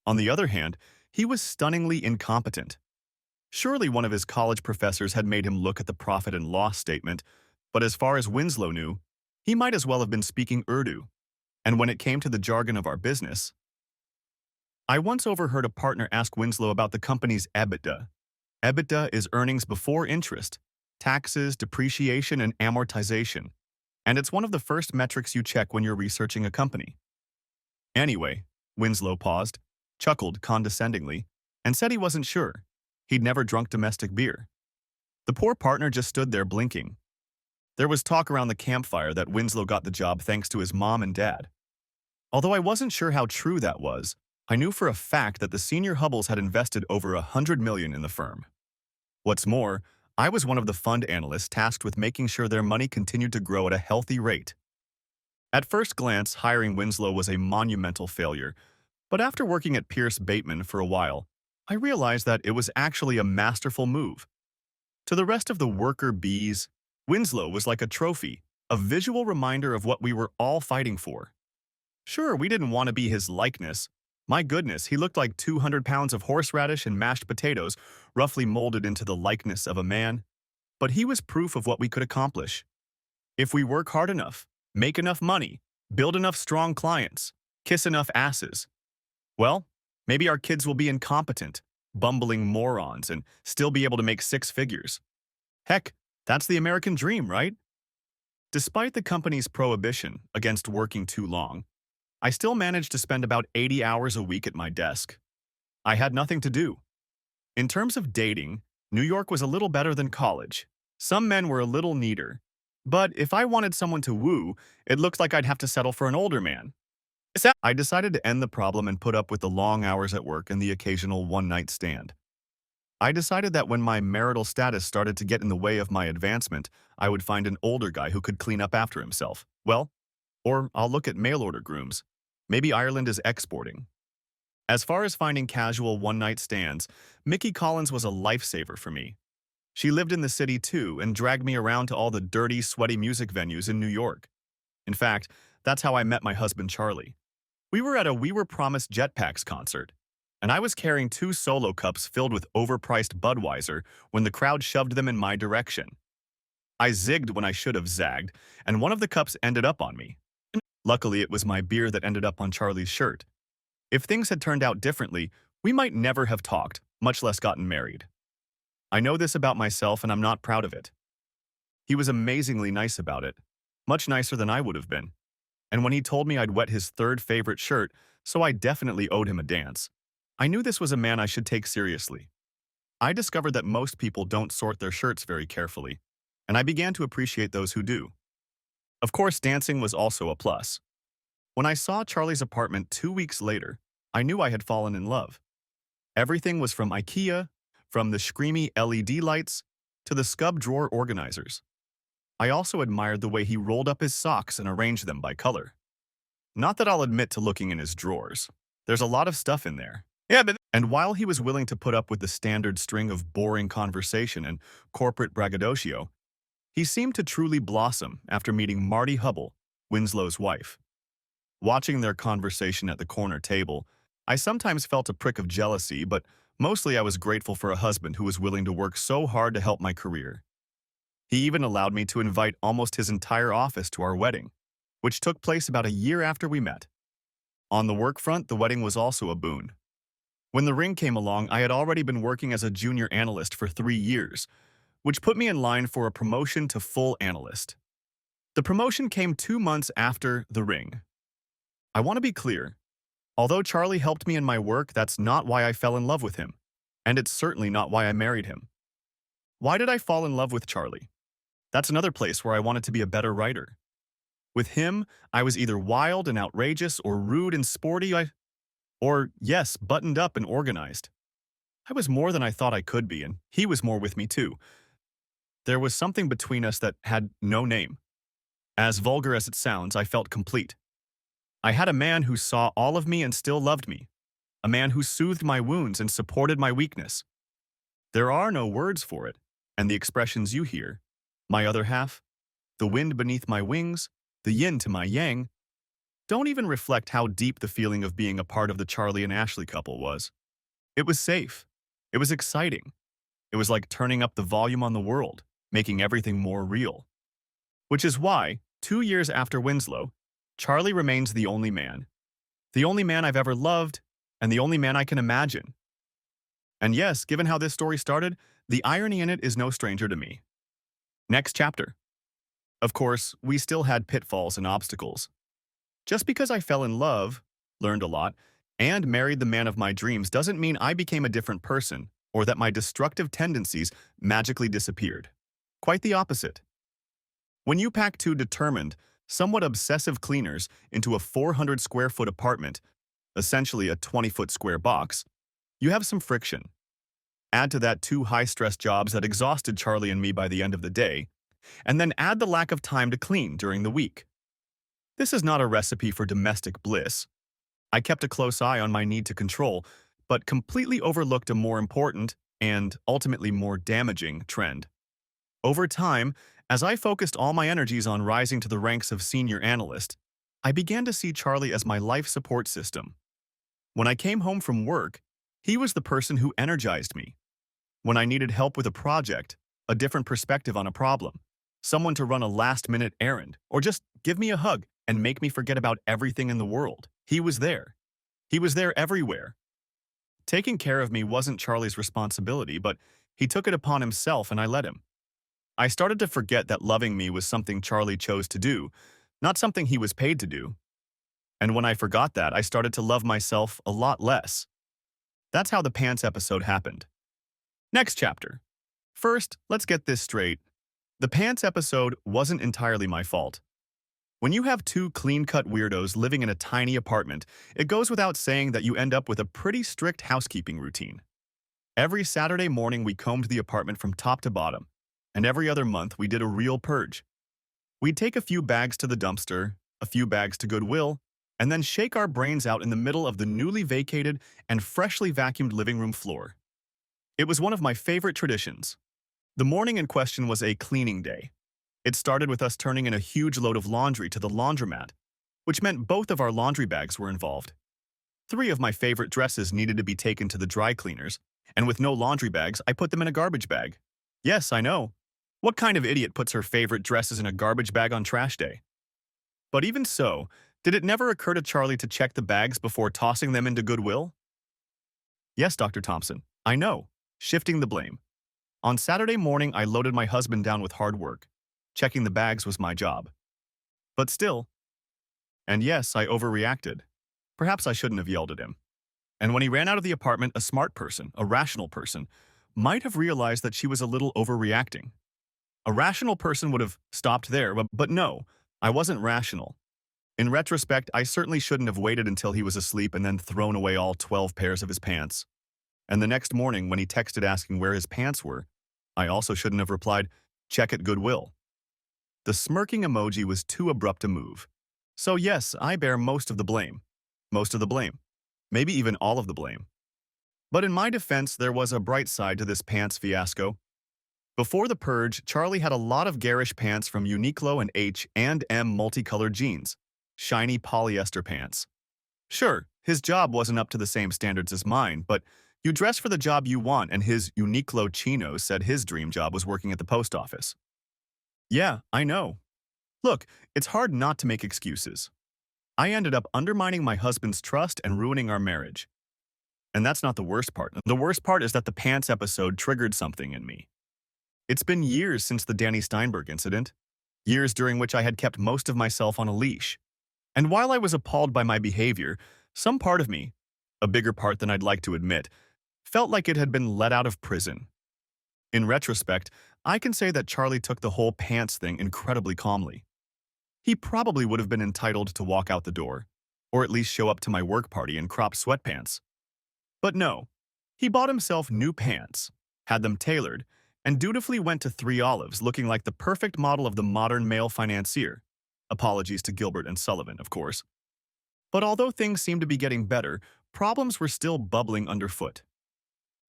On the other hand, he was stunningly incompetent. Surely one of his college professors had made him look at the profit and loss statement, but as far as Winslow knew, he might as well have been speaking Urdu. And when it came to the jargon of our business, I once overheard a partner ask Winslow about the company's EBITDA. EBITDA is earnings before interest, taxes, depreciation, and amortization, and it's one of the first metrics you check when you're researching a company. Anyway, Winslow paused, chuckled condescendingly, and said he wasn't sure. He'd never drunk domestic beer. The poor partner just stood there blinking. There was talk around the campfire that Winslow got the job thanks to his mom and dad. Although I wasn't sure how true that was, I knew for a fact that the senior Hubbles had invested over $100 million in the firm. What's more, I was one of the fund analysts tasked with making sure their money continued to grow at a healthy rate. At first glance, hiring Winslow was a monumental failure, but after working at Pierce Bateman for a while, I realized that it was actually a masterful move. To the rest of the worker bees, Winslow was like a trophy, a visual reminder of what we were all fighting for. Sure, we didn't want to be his likeness. My goodness, he looked like 200 pounds of horseradish and mashed potatoes, roughly molded into the likeness of a man. But he was proof of what we could accomplish. If we work hard enough, make enough money, build enough strong clients, kiss enough asses, well, maybe our kids will be incompetent, bumbling morons, and still be able to make six figures. Heck, that's the American dream, right? Despite the company's prohibition against working too long, I still managed to spend about 80 hours a week at my desk. I had nothing to do. In terms of dating, New York was a little better than college. Some men were a little neater. But if I wanted someone to woo, it looked like I'd have to settle for an older man. I decided to end the problem and put up with the long hours at work and the occasional one-night stand. I decided that when my marital status started to get in the way of my advancement, I would find an older guy who could clean up after himself. Well, or I'll look at mail-order grooms. Maybe Ireland is exporting. As far as finding casual one-night stands, Mickey Collins was a lifesaver for me. She lived in the city too and dragged me around to all the dirty, sweaty music venues in New York. In fact, that's how I met my husband Charlie. We were at a We Were Promised Jetpacks concert, and I was carrying 2 solo cups filled with overpriced Budweiser when the crowd shoved them in my direction. I zigged when I should have zagged, and one of the cups ended up on me. Luckily, it was my beer that ended up on Charlie's shirt. If things had turned out differently, we might never have talked, much less gotten married. I know this about myself, and I'm not proud of it. He was amazingly nice about it, much nicer than I would have been. And when he told me I'd wet his 3rd favorite shirt, so I definitely owed him a dance, I knew this was a man I should take seriously. I discovered that most people don't sort their shirts very carefully, and I began to appreciate those who do. Of course, dancing was also a plus. When I saw Charlie's apartment 2 weeks later, I knew I had fallen in love. Everything was from IKEA, from the screamy LED lights, to the scub drawer organizers. I also admired the way he rolled up his socks and arranged them by color. Not that I'll admit to looking in his drawers. There's a lot of stuff in there. And while he was willing to put up with the standard string of boring conversation and corporate braggadocio, he seemed to truly blossom after meeting Marty Hubble, Winslow's wife. Watching their conversation at the corner table, I sometimes felt a prick of jealousy, but mostly I was grateful for a husband who was willing to work so hard to help my career. He even allowed me to invite almost his entire office to our wedding, which took place about a year after we met. On the work front, the wedding was also a boon. When the ring came along, I had already been working as a junior analyst for 3 years, which put me in line for a promotion to full analyst. The promotion came 2 months after the ring. I want to be clear. Although Charlie helped me in my work, that's not why I fell in love with him. And it's certainly not why I married him. Why did I fall in love with Charlie? That's another place where I wanted to be a better writer. With him, I was either wild and outrageous or rude and sporty, or, yes, buttoned up and organized. I was more than I thought I could be, and he was more with me too. There was something between us that had no name. As vulgar as it sounds, I felt complete. I had a man who saw all of me and still loved me. A man who soothed my wounds and supported my weakness. There are no words for it, and the expressions you hear, my other half, the wind beneath my wings, the yin to my yang, don't even reflect how deep the feeling of being a part of the Charlie and Ashley couple was. It was safe. It was exciting. It was like turning up the volume on the world, making everything more real. Which is why, 2 years after Winslow, Charlie remains the only man. The only man I've ever loved, and the only man I can imagine. And yes, given how this story started, the irony in it is no stranger to me. Next chapter. Of course, we still had pitfalls and obstacles. Just because I fell in love, learned a lot, and married the man of my dreams doesn't mean I became a different person or that my destructive tendencies magically disappeared. Quite the opposite. When you pack two determined, somewhat obsessive cleaners into a 400 square foot apartment, essentially a 20-foot square box, you have some friction. Add to that two high-stress jobs that exhausted Charlie and me by the end of the day, and then add the lack of time to clean during the week. This is not a recipe for domestic bliss. I kept a close eye on my need to control, but completely overlooked a more important and ultimately more damaging trend. Over time, as I focused all my energies on rising to the ranks of senior analyst, I began to see Charlie as my life support system. When I came home from work, he was the person who energized me. When I needed help with a project, a different perspective on a problem, someone to run a last-minute errand, or just give me a hug and make me forget about everything in the world, he was there. He was there everywhere. Taking care of me wasn't Charlie's responsibility, but he took it upon himself and I let him. I started to forget that loving me was something Charlie chose to do, not something he was paid to do. And when I forgot that, I started to love myself a lot less. That's how the pants episode happened. Next chapter. First, let's get this straight. The pants episode wasn't entirely my fault. When you have two clean-cut weirdos living in a tiny apartment, it goes without saying that you end up with a pretty strict housekeeping routine. Every Saturday morning we combed the apartment from top to bottom, and every other month we did a real purge. We'd take a few bags to the dumpster, a few bags to Goodwill, and then shake our brains out in the middle of the newly vacated and freshly vacuumed living room floor. It was one of my favorite traditions. The morning in question was a cleaning day. It started with us turning in a huge load of laundry to the laundromat, which meant both of our laundry bags were involved. 3 of my favorite dresses needed to be taken to the dry cleaners, and with no laundry bags, I put them in a garbage bag. Yes, I know. What kind of idiot puts her favorite dresses in a garbage bag on trash day? But even so, did it never occur to Charlie to check the bags before tossing them into Goodwill? Yes, Dr. Thompson, I know. Shifting the blame. On Saturday morning, I loaded my husband down with hard work. Checking the bags was my job. But still, and yes, I overreacted. Perhaps I shouldn't have yelled at him. And when he ran out of the apartment, a smart person, a rational person, might have realized that she was a little overreacting. A rational person would have stopped there, but no, I wasn't rational. In retrospect, I certainly shouldn't have waited until he was asleep and then thrown away all 12 pairs of his pants. And the next morning, when he texted asking where his pants were, I also shouldn't have replied, "Check at Goodwill." The smirking emoji was too abrupt a move. So yes, I bear most of the blame. Most of the blame. Maybe even all of the blame. But in my defense, there was a bright side to this pants fiasco. Before the purge, Charlie had a lot of garish pants from Uniqlo and H&M multicolored jeans. Shiny polyester pants. Sure, his job wasn't up to the same standards as mine, but you dress for the job you want, and his Uniqlo chinos said his dream job was working at the post office. Yeah, I know. Look, it's hard not to make excuses. I ended up undermining my husband's trust and ruining our marriage. And that's not the worst part. The worst part is that the pants episode triggered something in me. It's been years since the Danny Steinberg incident, years during which I had kept most of myself on a leash. And while I was appalled by my behavior, some part of me, a bigger part than I'd like to admit, felt like it had been let out of prison. In retrospect, I can say that Charlie took the whole pants thing incredibly calmly. He probably would have been entitled to walk out the door, or at least show up to my work party in cropped sweatpants. But no, he bought himself new pants, had them tailored, and dutifully went to Three Olives looking like the perfect model of the modern male financier. Apologies to Gilbert and Sullivan, of course. But although things seemed to be getting better, problems were still bubbling underfoot.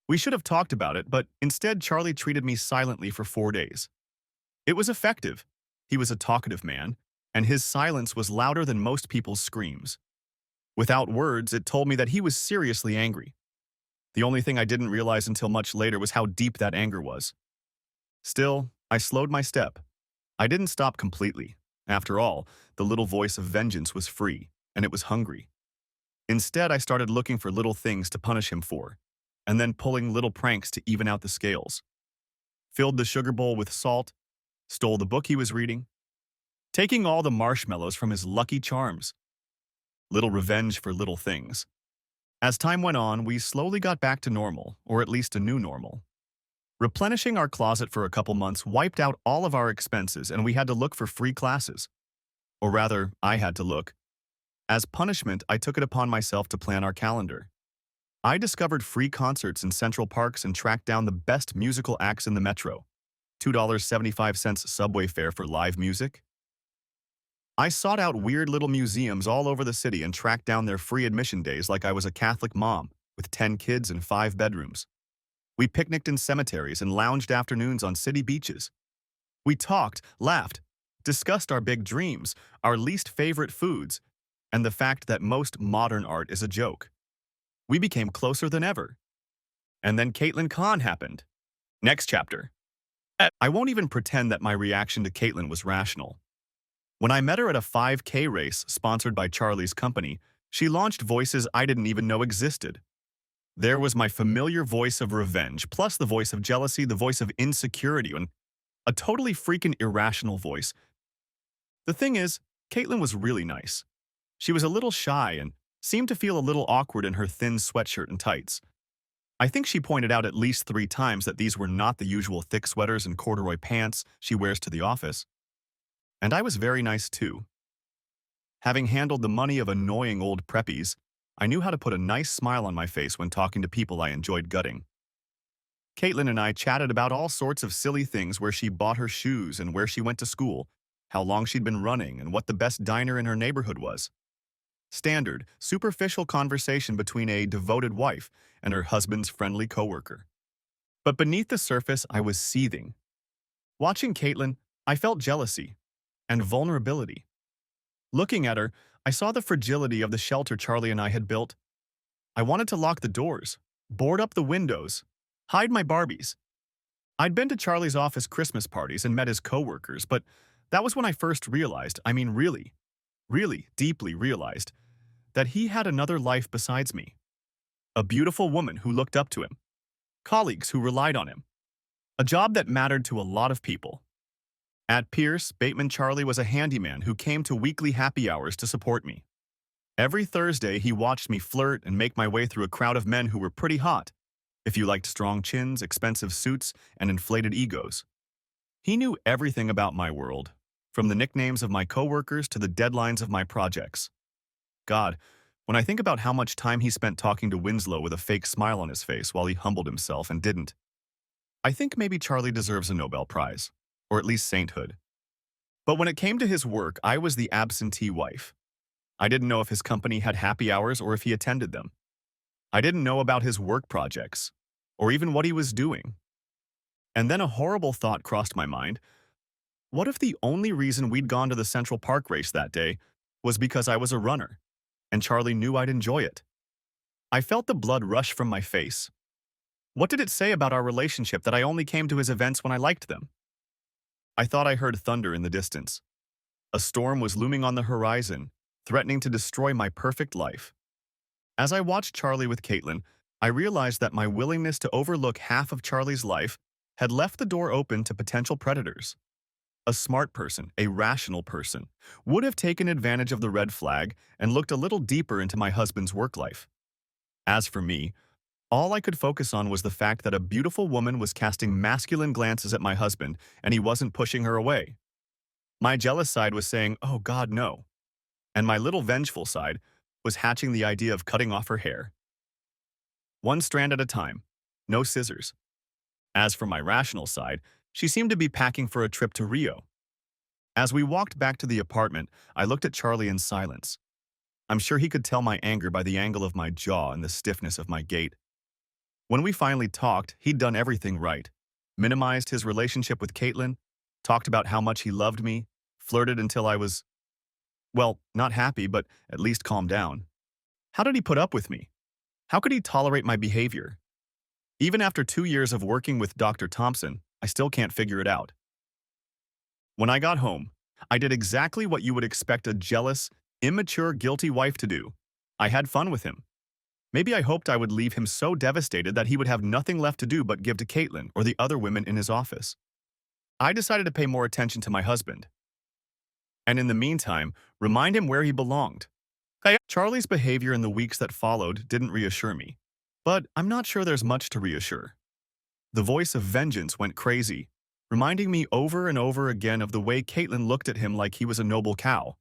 We should have talked about it, but instead Charlie treated me silently for 4 days. It was effective. He was a talkative man, and his silence was louder than most people's screams. Without words, it told me that he was seriously angry. The only thing I didn't realize until much later was how deep that anger was. Still, I slowed my step. I didn't stop completely. After all, the little voice of vengeance was free, and it was hungry. Instead, I started looking for little things to punish him for, and then pulling little pranks to even out the scales. Filled the sugar bowl with salt, stole the book he was reading, taking all the marshmallows from his Lucky Charms. Little revenge for little things. As time went on, we slowly got back to normal, or at least a new normal. Replenishing our closet for a couple months wiped out all of our expenses, and we had to look for free classes. Or rather, I had to look. As punishment, I took it upon myself to plan our calendar. I discovered free concerts in Central Parks and tracked down the best musical acts in the metro. $2.75 subway fare for live music. I sought out weird little museums all over the city and tracked down their free admission days like I was a Catholic mom with 10 kids and 5 bedrooms. We picnicked in cemeteries and lounged afternoons on city beaches. We talked, laughed, discussed our big dreams, our least favorite foods, and the fact that most modern art is a joke. We became closer than ever. And then Caitlin Kahn happened. Next chapter. I won't even pretend that my reaction to Caitlin was rational. When I met her at a 5K race sponsored by Charlie's company, she launched voices I didn't even know existed. There was my familiar voice of revenge, plus the voice of jealousy, the voice of insecurity, and a totally freaking irrational voice. The thing is, Caitlin was really nice. She was a little shy and seemed to feel a little awkward in her thin sweatshirt and tights. I think she pointed out at least 3 times that these were not the usual thick sweaters and corduroy pants she wears to the office. And I was very nice too. Having handled the money of annoying old preppies, I knew how to put a nice smile on my face when talking to people I enjoyed gutting. Caitlin and I chatted about all sorts of silly things, where she bought her shoes and where she went to school, how long she'd been running, and what the best diner in her neighborhood was. Standard, superficial conversation between a devoted wife and her husband's friendly coworker. But beneath the surface, I was seething. Watching Caitlin, I felt jealousy and vulnerability. Looking at her, I saw the fragility of the shelter Charlie and I had built. I wanted to lock the doors, board up the windows, hide my Barbies. I'd been to Charlie's office Christmas parties and met his coworkers, but that was when I first realized, really deeply realized, that he had another life besides me. A beautiful woman who looked up to him, colleagues who relied on him, a job that mattered to a lot of people. At Pierce, Bateman Charlie was a handyman who came to weekly happy hours to support me. Every Thursday, he watched me flirt and make my way through a crowd of men who were pretty hot, if you liked strong chins, expensive suits, and inflated egos. He knew everything about my world, from the nicknames of my coworkers to the deadlines of my projects. God, when I think about how much time he spent talking to Winslow with a fake smile on his face while he humbled himself and didn't, I think maybe Charlie deserves a Nobel Prize, or at least sainthood. But when it came to his work, I was the absentee wife. I didn't know if his company had happy hours or if he attended them. I didn't know about his work projects, or even what he was doing. And then a horrible thought crossed my mind. What if the only reason we'd gone to the Central Park race that day was because I was a runner, and Charlie knew I'd enjoy it? I felt the blood rush from my face. What did it say about our relationship that I only came to his events when I liked them? I thought I heard thunder in the distance. A storm was looming on the horizon, threatening to destroy my perfect life. As I watched Charlie with Caitlin, I realized that my willingness to overlook half of Charlie's life had left the door open to potential predators. A smart person, a rational person, would have taken advantage of the red flag and looked a little deeper into my husband's work life. As for me, all I could focus on was the fact that a beautiful woman was casting masculine glances at my husband and he wasn't pushing her away. My jealous side was saying, "Oh God, no." And my little vengeful side was hatching the idea of cutting off her hair. One strand at a time. No scissors. As for my rational side, she seemed to be packing for a trip to Rio. As we walked back to the apartment, I looked at Charlie in silence. I'm sure he could tell my anger by the angle of my jaw and the stiffness of my gait. When we finally talked, he'd done everything right. Minimized his relationship with Caitlin, talked about how much he loved me, flirted until I was, well, not happy, but at least calmed down. How did he put up with me? How could he tolerate my behavior? Even after 2 years of working with Dr. Thompson, I still can't figure it out. When I got home, I did exactly what you would expect a jealous, immature, guilty wife to do. I had fun with him. Maybe I hoped I would leave him so devastated that he would have nothing left to do but give to Caitlin or the other women in his office. I decided to pay more attention to my husband, and in the meantime, remind him where he belonged. Charlie's behavior in the weeks that followed didn't reassure me, but I'm not sure there's much to reassure. The voice of vengeance went crazy, reminding me over and over again of the way Caitlin looked at him like he was a noble cow,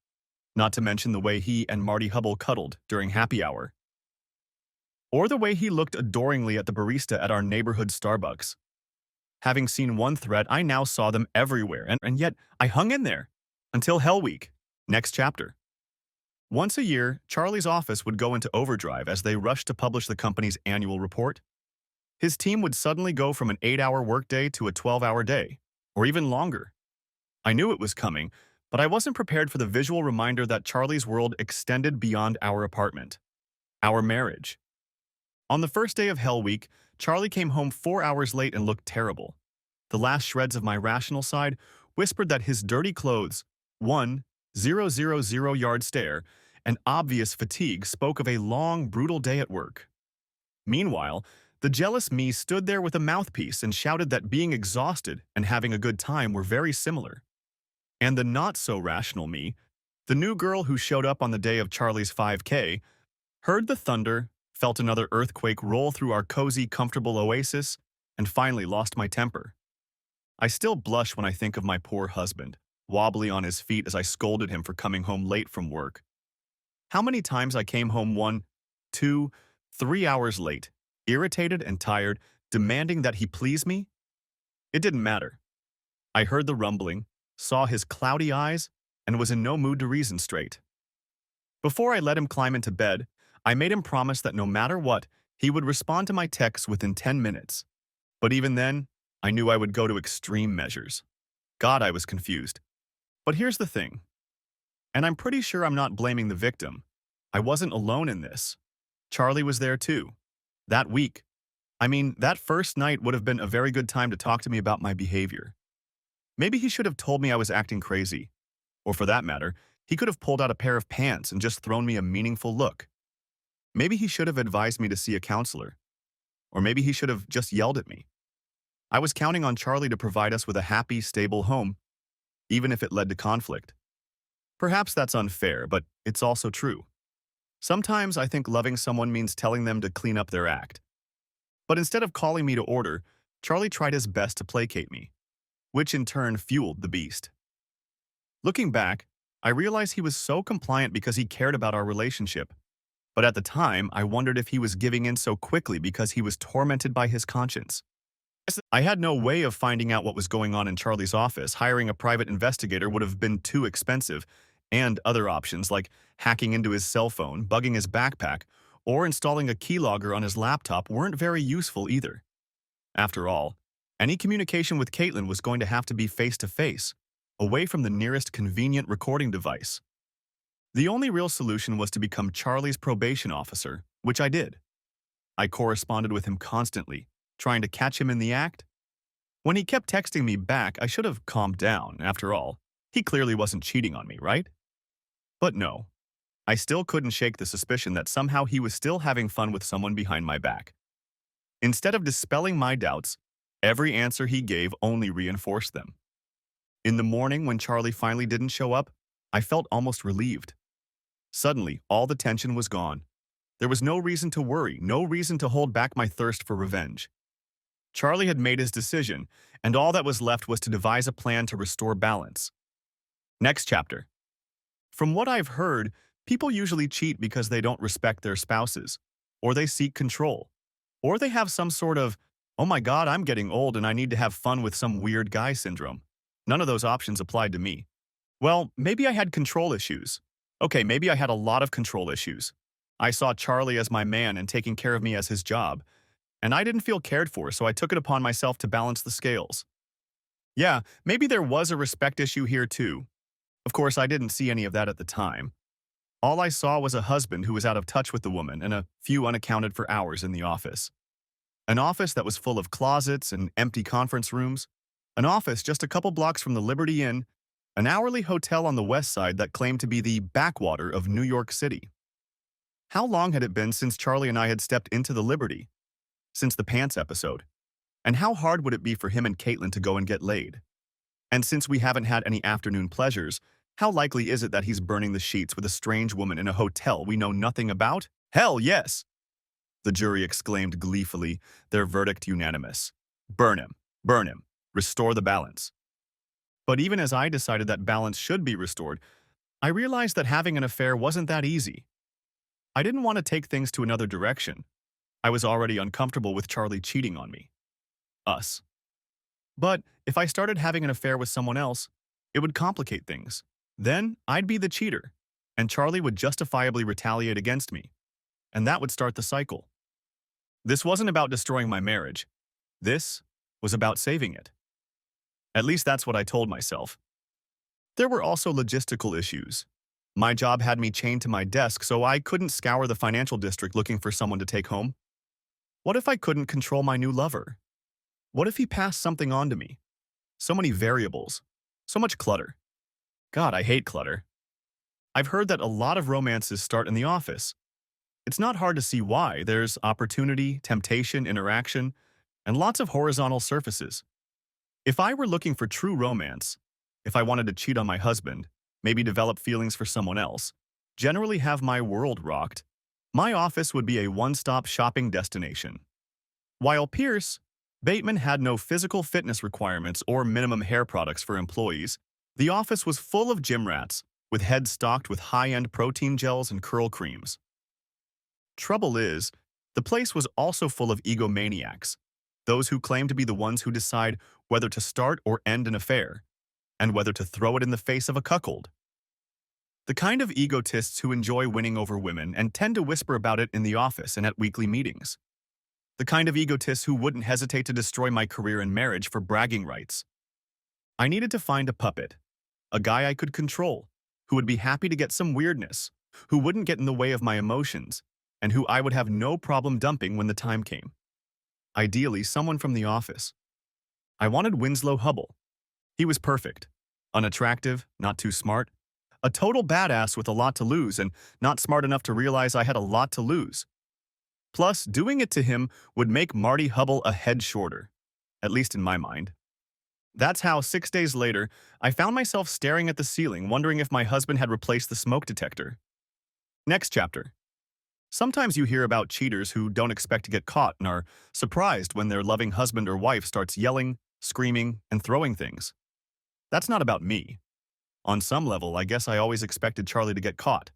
not to mention the way he and Marty Hubble cuddled during happy hour, or the way he looked adoringly at the barista at our neighborhood Starbucks. Having seen one threat, I now saw them everywhere, and yet I hung in there. Until Hell Week. Next chapter. Once a year, Charlie's office would go into overdrive as they rushed to publish the company's annual report. His team would suddenly go from an 8-hour workday to a 12-hour day, or even longer. I knew it was coming, but I wasn't prepared for the visual reminder that Charlie's world extended beyond our apartment. Our marriage. On the first day of Hell Week, Charlie came home 4 hours late and looked terrible. The last shreds of my rational side whispered that his dirty clothes, 1,000-yard stare, and obvious fatigue spoke of a long, brutal day at work. Meanwhile, the jealous me stood there with a mouthpiece and shouted that being exhausted and having a good time were very similar. And the not-so-rational me, the new girl who showed up on the day of Charlie's 5K, heard the thunder, felt another earthquake roll through our cozy, comfortable oasis, and finally lost my temper. I still blush when I think of my poor husband, wobbly on his feet as I scolded him for coming home late from work. How many times I came home 1, 2, 3 hours late, irritated and tired, demanding that he please me? It didn't matter. I heard the rumbling, saw his cloudy eyes, and was in no mood to reason straight. Before I let him climb into bed, I made him promise that no matter what, he would respond to my texts within 10 minutes. But even then, I knew I would go to extreme measures. God, I was confused. But here's the thing, and I'm pretty sure I'm not blaming the victim. I wasn't alone in this. Charlie was there too. That week. I mean, that first night would have been a very good time to talk to me about my behavior. Maybe he should have told me I was acting crazy. Or for that matter, he could have pulled out a pair of pants and just thrown me a meaningful look. Maybe he should have advised me to see a counselor. Or maybe he should have just yelled at me. I was counting on Charlie to provide us with a happy, stable home, even if it led to conflict. Perhaps that's unfair, but it's also true. Sometimes I think loving someone means telling them to clean up their act. But instead of calling me to order, Charlie tried his best to placate me, which in turn fueled the beast. Looking back, I realized he was so compliant because he cared about our relationship. But at the time, I wondered if he was giving in so quickly because he was tormented by his conscience. I had no way of finding out what was going on in Charlie's office. Hiring a private investigator would have been too expensive, and other options like hacking into his cell phone, bugging his backpack, or installing a keylogger on his laptop weren't very useful either. After all, any communication with Caitlin was going to have to be face-to-face, away from the nearest convenient recording device. The only real solution was to become Charlie's probation officer, which I did. I corresponded with him constantly, trying to catch him in the act. When he kept texting me back, I should have calmed down, after all. He clearly wasn't cheating on me, right? But no, I still couldn't shake the suspicion that somehow he was still having fun with someone behind my back. Instead of dispelling my doubts, every answer he gave only reinforced them. In the morning, when Charlie finally didn't show up, I felt almost relieved. Suddenly, all the tension was gone. There was no reason to worry, no reason to hold back my thirst for revenge. Charlie had made his decision, and all that was left was to devise a plan to restore balance. Next chapter. From what I've heard, people usually cheat because they don't respect their spouses, or they seek control, or they have some sort of, oh my god, I'm getting old and I need to have fun with some weird guy syndrome. None of those options applied to me. Well, maybe I had control issues. Okay, maybe I had a lot of control issues. I saw Charlie as my man and taking care of me as his job, and I didn't feel cared for, so I took it upon myself to balance the scales. Yeah, maybe there was a respect issue here too. Of course, I didn't see any of that at the time. All I saw was a husband who was out of touch with the woman and a few unaccounted for hours in the office. An office that was full of closets and empty conference rooms. An office just a couple blocks from the Liberty Inn, an hourly hotel on the west side that claimed to be the backwater of New York City. How long had it been since Charlie and I had stepped into the Liberty? Since the pants episode. And how hard would it be for him and Caitlin to go and get laid? And since we haven't had any afternoon pleasures, how likely is it that he's burning the sheets with a strange woman in a hotel we know nothing about? Hell yes! The jury exclaimed gleefully, their verdict unanimous. Burn him. Burn him. Restore the balance. But even as I decided that balance should be restored, I realized that having an affair wasn't that easy. I didn't want to take things to another direction. I was already uncomfortable with Charlie cheating on me. Us. But if I started having an affair with someone else, it would complicate things. Then I'd be the cheater, and Charlie would justifiably retaliate against me, and that would start the cycle. This wasn't about destroying my marriage. This was about saving it. At least that's what I told myself. There were also logistical issues. My job had me chained to my desk, so I couldn't scour the financial district looking for someone to take home. What if I couldn't control my new lover? What if he passed something on to me? So many variables. So much clutter. God, I hate clutter. I've heard that a lot of romances start in the office. It's not hard to see why. There's opportunity, temptation, interaction, and lots of horizontal surfaces. If I were looking for true romance, if I wanted to cheat on my husband, maybe develop feelings for someone else, generally have my world rocked, my office would be a one-stop shopping destination. While Bateman had no physical fitness requirements or minimum hair products for employees, the office was full of gym rats, with heads stocked with high-end protein gels and curl creams. Trouble is, the place was also full of egomaniacs, those who claim to be the ones who decide whether to start or end an affair, and whether to throw it in the face of a cuckold. The kind of egotists who enjoy winning over women and tend to whisper about it in the office and at weekly meetings. The kind of egotists who wouldn't hesitate to destroy my career and marriage for bragging rights. I needed to find a puppet, a guy I could control, who would be happy to get some weirdness, who wouldn't get in the way of my emotions, and who I would have no problem dumping when the time came. Ideally, someone from the office. I wanted Winslow Hubble. He was perfect. Unattractive, not too smart. A total badass with a lot to lose and not smart enough to realize I had a lot to lose. Plus, doing it to him would make Marty Hubble a head shorter, at least in my mind. That's how 6 days later, I found myself staring at the ceiling, wondering if my husband had replaced the smoke detector. Next chapter. Sometimes you hear about cheaters who don't expect to get caught and are surprised when their loving husband or wife starts yelling, screaming, and throwing things. That's not about me. On some level, I guess I always expected Charlie to get caught.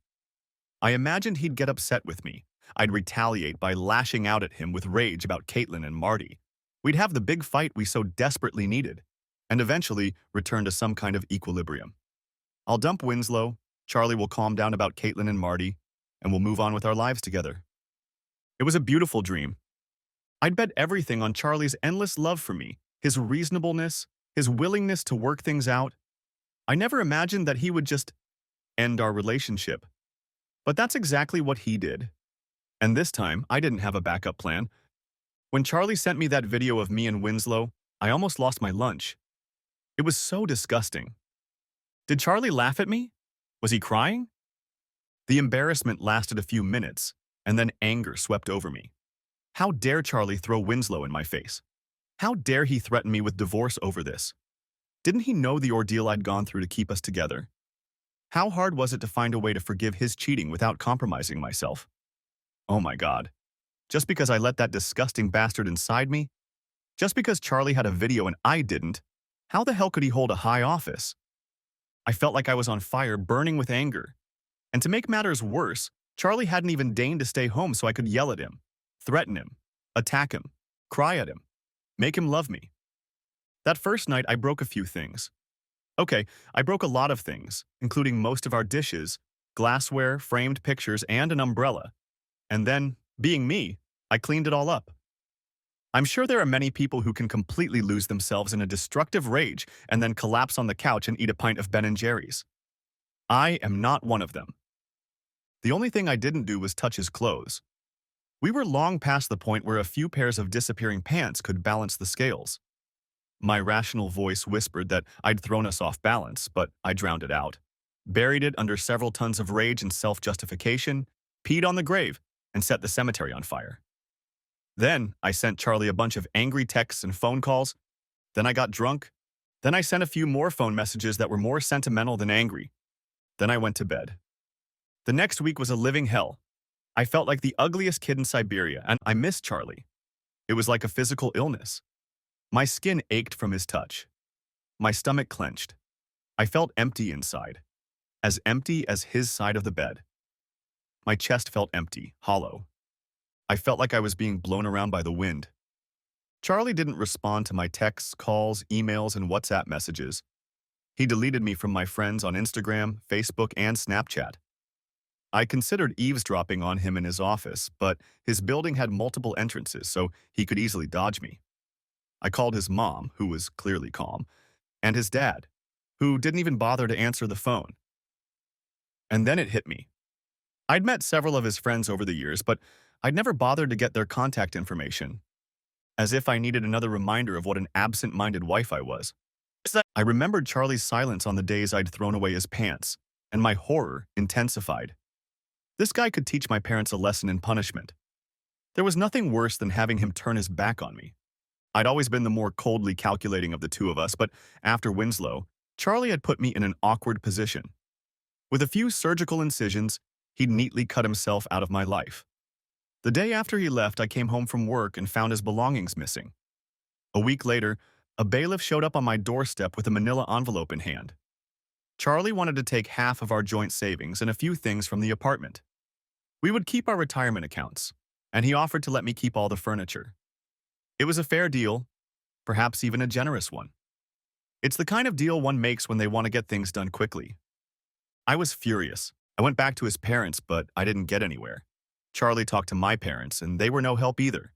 I imagined he'd get upset with me. I'd retaliate by lashing out at him with rage about Caitlin and Marty. We'd have the big fight we so desperately needed, and eventually return to some kind of equilibrium. I'll dump Winslow, Charlie will calm down about Caitlin and Marty, and we'll move on with our lives together. It was a beautiful dream. I'd bet everything on Charlie's endless love for me, his reasonableness, his willingness to work things out. I never imagined that he would just end our relationship. But that's exactly what he did. And this time, I didn't have a backup plan. When Charlie sent me that video of me and Winslow, I almost lost my lunch. It was so disgusting. Did Charlie laugh at me? Was he crying? The embarrassment lasted a few minutes, and then anger swept over me. How dare Charlie throw Winslow in my face? How dare he threaten me with divorce over this? Didn't he know the ordeal I'd gone through to keep us together? How hard was it to find a way to forgive his cheating without compromising myself? Oh my God. Just because I let that disgusting bastard inside me? Just because Charlie had a video and I didn't? How the hell could he hold a high office? I felt like I was on fire, burning with anger. And to make matters worse, Charlie hadn't even deigned to stay home so I could yell at him, threaten him, attack him, cry at him, make him love me. That first night, I broke a few things. Okay, I broke a lot of things, including most of our dishes, glassware, framed pictures, and an umbrella. And then, being me, I cleaned it all up. I'm sure there are many people who can completely lose themselves in a destructive rage and then collapse on the couch and eat a pint of Ben & Jerry's. I am not one of them. The only thing I didn't do was touch his clothes. We were long past the point where a few pairs of disappearing pants could balance the scales. My rational voice whispered that I'd thrown us off balance, but I drowned it out. Buried it under several tons of rage and self-justification, peed on the grave, and set the cemetery on fire. Then I sent Charlie a bunch of angry texts and phone calls. Then I got drunk. Then I sent a few more phone messages that were more sentimental than angry. Then I went to bed. The next week was a living hell. I felt like the ugliest kid in Siberia, and I missed Charlie. It was like a physical illness. My skin ached from his touch. My stomach clenched. I felt empty inside, as empty as his side of the bed. My chest felt empty, hollow. I felt like I was being blown around by the wind. Charlie didn't respond to my texts, calls, emails, and WhatsApp messages. He deleted me from my friends on Instagram, Facebook, and Snapchat. I considered eavesdropping on him in his office, but his building had multiple entrances, so he could easily dodge me. I called his mom, who was clearly calm, and his dad, who didn't even bother to answer the phone. And then it hit me. I'd met several of his friends over the years, but I'd never bothered to get their contact information, as if I needed another reminder of what an absent-minded wife I was. I remembered Charlie's silence on the days I'd thrown away his pants, and my horror intensified. This guy could teach my parents a lesson in punishment. There was nothing worse than having him turn his back on me. I'd always been the more coldly calculating of the two of us, but after Winslow, Charlie had put me in an awkward position. With a few surgical incisions, he'd neatly cut himself out of my life. The day after he left, I came home from work and found his belongings missing. A week later, a bailiff showed up on my doorstep with a manila envelope in hand. Charlie wanted to take half of our joint savings and a few things from the apartment. We would keep our retirement accounts, and he offered to let me keep all the furniture. It was a fair deal, perhaps even a generous one. It's the kind of deal one makes when they want to get things done quickly. I was furious. I went back to his parents, but I didn't get anywhere. Charlie talked to my parents, and they were no help either.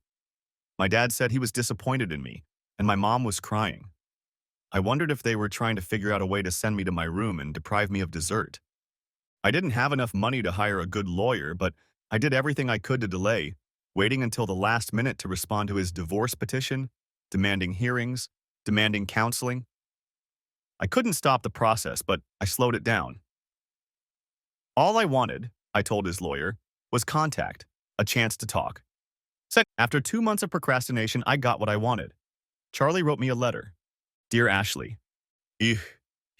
My dad said he was disappointed in me, and my mom was crying. I wondered if they were trying to figure out a way to send me to my room and deprive me of dessert. I didn't have enough money to hire a good lawyer, but I did everything I could to delay, waiting until the last minute to respond to his divorce petition, demanding hearings, demanding counseling. I couldn't stop the process, but I slowed it down. All I wanted, I told his lawyer, was contact, a chance to talk. After 2 months of procrastination, I got what I wanted. Charlie wrote me a letter. Dear Ashley. He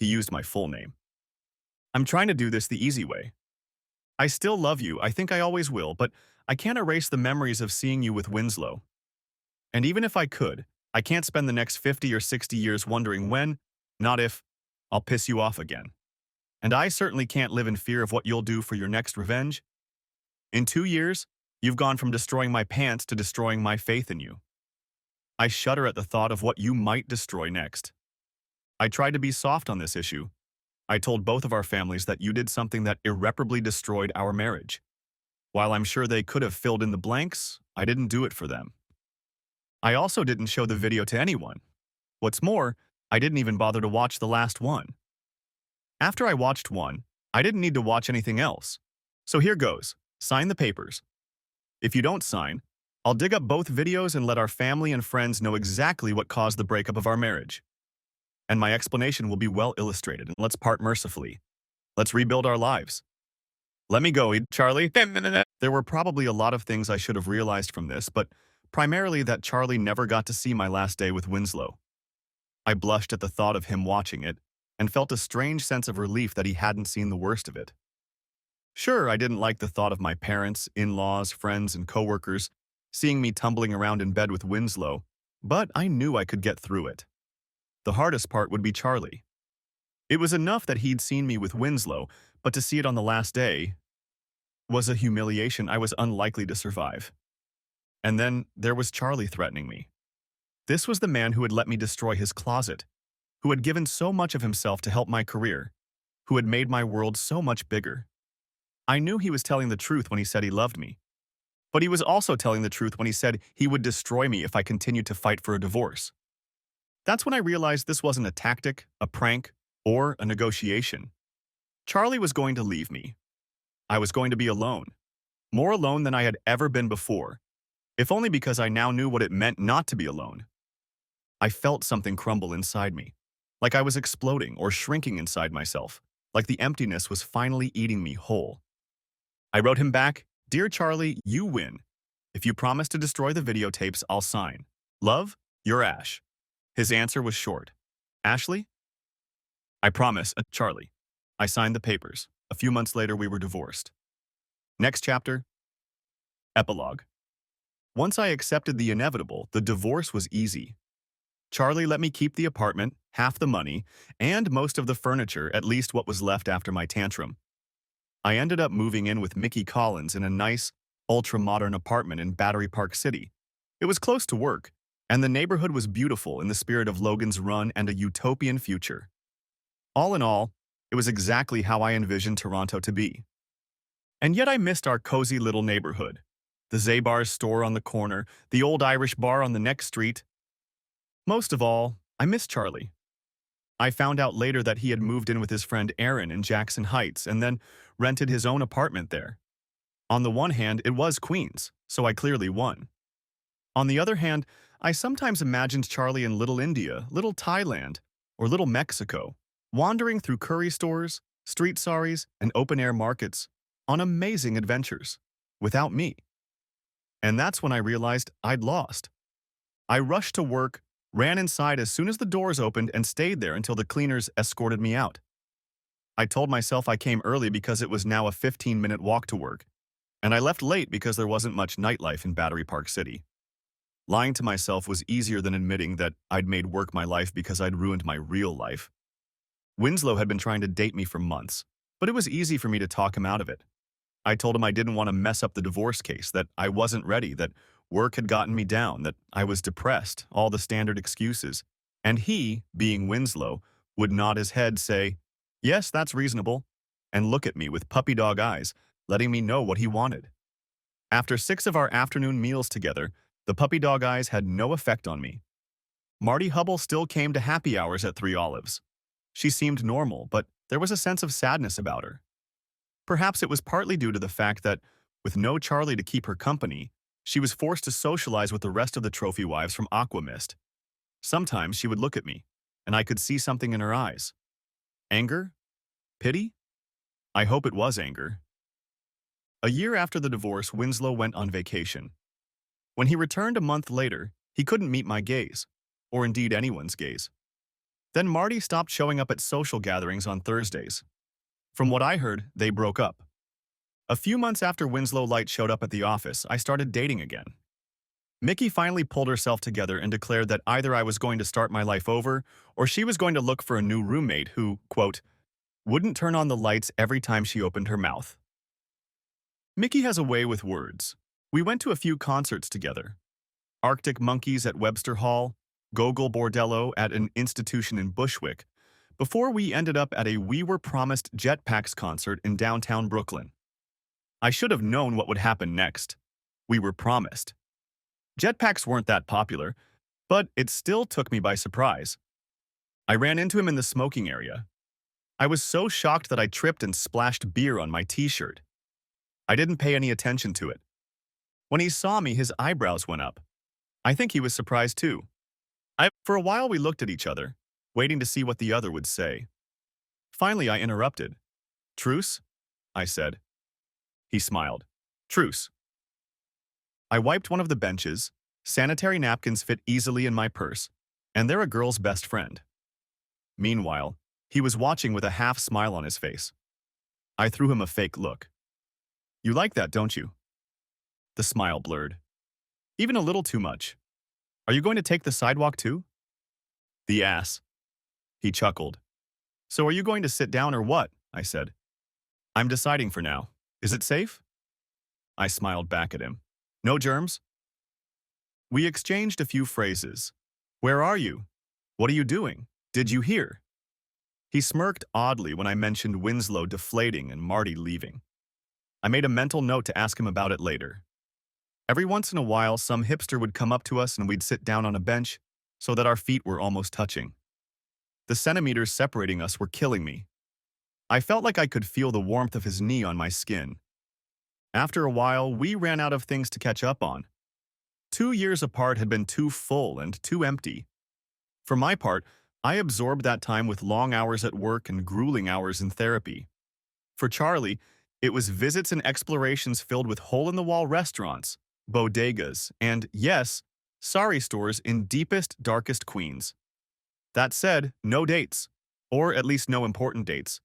used my full name. I'm trying to do this the easy way. I still love you, I think I always will, but I can't erase the memories of seeing you with Winslow. And even if I could, I can't spend the next 50 or 60 years wondering when, not if, I'll piss you off again. And I certainly can't live in fear of what you'll do for your next revenge. In 2 years, you've gone from destroying my pants to destroying my faith in you. I shudder at the thought of what you might destroy next. I tried to be soft on this issue. I told both of our families that you did something that irreparably destroyed our marriage. While I'm sure they could have filled in the blanks, I didn't do it for them. I also didn't show the video to anyone. What's more, I didn't even bother to watch the last one. After I watched one, I didn't need to watch anything else. So here goes. Sign the papers. If you don't sign, I'll dig up both videos and let our family and friends know exactly what caused the breakup of our marriage. And my explanation will be well illustrated, and let's part mercifully. Let's rebuild our lives. Let me go, Charlie. There were probably a lot of things I should have realized from this, but primarily that Charlie never got to see my last day with Winslow. I blushed at the thought of him watching it, and felt a strange sense of relief that he hadn't seen the worst of it. Sure, I didn't like the thought of my parents, in-laws, friends, and coworkers seeing me tumbling around in bed with Winslow, but I knew I could get through it. The hardest part would be Charlie. It was enough that he'd seen me with Winslow, but to see it on the last day was a humiliation I was unlikely to survive. And then there was Charlie threatening me. This was the man who had let me destroy his closet, who had given so much of himself to help my career, who had made my world so much bigger. I knew he was telling the truth when he said he loved me, but he was also telling the truth when he said he would destroy me if I continued to fight for a divorce. That's when I realized this wasn't a tactic, a prank, or a negotiation. Charlie was going to leave me. I was going to be alone, more alone than I had ever been before, if only because I now knew what it meant not to be alone. I felt something crumble inside me, like I was exploding or shrinking inside myself, like the emptiness was finally eating me whole. I wrote him back, "Dear Charlie, you win. If you promise to destroy the videotapes, I'll sign. Love, your Ash." His answer was short. "Ashley?" "I promise, Charlie." I signed the papers. A few months later, we were divorced. Next chapter. Epilogue. Once I accepted the inevitable, the divorce was easy. Charlie let me keep the apartment, half the money, and most of the furniture, at least what was left after my tantrum. I ended up moving in with Mickey Collins in a nice, ultra-modern apartment in Battery Park City. It was close to work, and the neighborhood was beautiful in the spirit of Logan's Run and a utopian future. All in all, it was exactly how I envisioned Toronto to be. And yet I missed our cozy little neighborhood. The Zabar's store on the corner, the old Irish bar on the next street. Most of all, I missed Charlie. I found out later that he had moved in with his friend Aaron in Jackson Heights and then rented his own apartment there. On the one hand, it was Queens, so I clearly won. On the other hand, I sometimes imagined Charlie in Little India, Little Thailand, or Little Mexico, wandering through curry stores, street saris, and open-air markets on amazing adventures, without me. And that's when I realized I'd lost. I rushed to work, ran inside as soon as the doors opened, and stayed there until the cleaners escorted me out. I told myself I came early because it was now a 15-minute walk to work, and I left late because there wasn't much nightlife in Battery Park City. Lying to myself was easier than admitting that I'd made work my life because I'd ruined my real life. Winslow had been trying to date me for months, but it was easy for me to talk him out of it. I told him I didn't want to mess up the divorce case, that I wasn't ready, that work had gotten me down, that I was depressed, all the standard excuses. And he, being Winslow, would nod his head, say, "Yes, that's reasonable," and look at me with puppy dog eyes, letting me know what he wanted. After 6 of our afternoon meals together, the puppy dog eyes had no effect on me. Marty Hubble still came to happy hours at Three Olives. She seemed normal, but there was a sense of sadness about her. Perhaps it was partly due to the fact that, with no Charlie to keep her company, she was forced to socialize with the rest of the trophy wives from Aquamist. Sometimes she would look at me, and I could see something in her eyes. Anger? Pity? I hope it was anger. A year after the divorce, Winslow went on vacation. When he returned a month later, he couldn't meet my gaze, or indeed anyone's gaze. Then Marty stopped showing up at social gatherings on Thursdays. From what I heard, they broke up. A few months after Winslow Light showed up at the office, I started dating again. Mickey finally pulled herself together and declared that either I was going to start my life over or she was going to look for a new roommate who, quote, wouldn't turn on the lights every time she opened her mouth. Mickey has a way with words. We went to a few concerts together. Arctic Monkeys at Webster Hall, Gogol Bordello at an institution in Bushwick, before we ended up at a We Were Promised Jetpacks concert in downtown Brooklyn. I should have known what would happen next. We were promised. Jetpacks weren't that popular, but it still took me by surprise. I ran into him in the smoking area. I was so shocked that I tripped and splashed beer on my t-shirt. I didn't pay any attention to it. When he saw me, his eyebrows went up. I think he was surprised too. For a while we looked at each other, waiting to see what the other would say. Finally, I interrupted. "Truce?" I said. He smiled. "Truce." I wiped one of the benches. Sanitary napkins fit easily in my purse, and they're a girl's best friend. Meanwhile, he was watching with a half smile on his face. I threw him a fake look. "You like that, don't you?" The smile blurred. "Even a little too much. Are you going to take the sidewalk too?" "The ass." He chuckled. "So are you going to sit down or what?" I said. "I'm deciding for now. Is it safe?" I smiled back at him. "No germs?" We exchanged a few phrases. "Where are you? What are you doing? Did you hear?" He smirked oddly when I mentioned Winslow deflating and Marty leaving. I made a mental note to ask him about it later. Every once in a while, some hipster would come up to us and we'd sit down on a bench so that our feet were almost touching. The centimeters separating us were killing me. I felt like I could feel the warmth of his knee on my skin. After a while, we ran out of things to catch up on. 2 years apart had been too full and too empty. For my part, I absorbed that time with long hours at work and grueling hours in therapy. For Charlie, it was visits and explorations filled with hole-in-the-wall restaurants, bodegas, and, yes, sari stores in deepest, darkest Queens. That said, no dates. Or at least no important dates.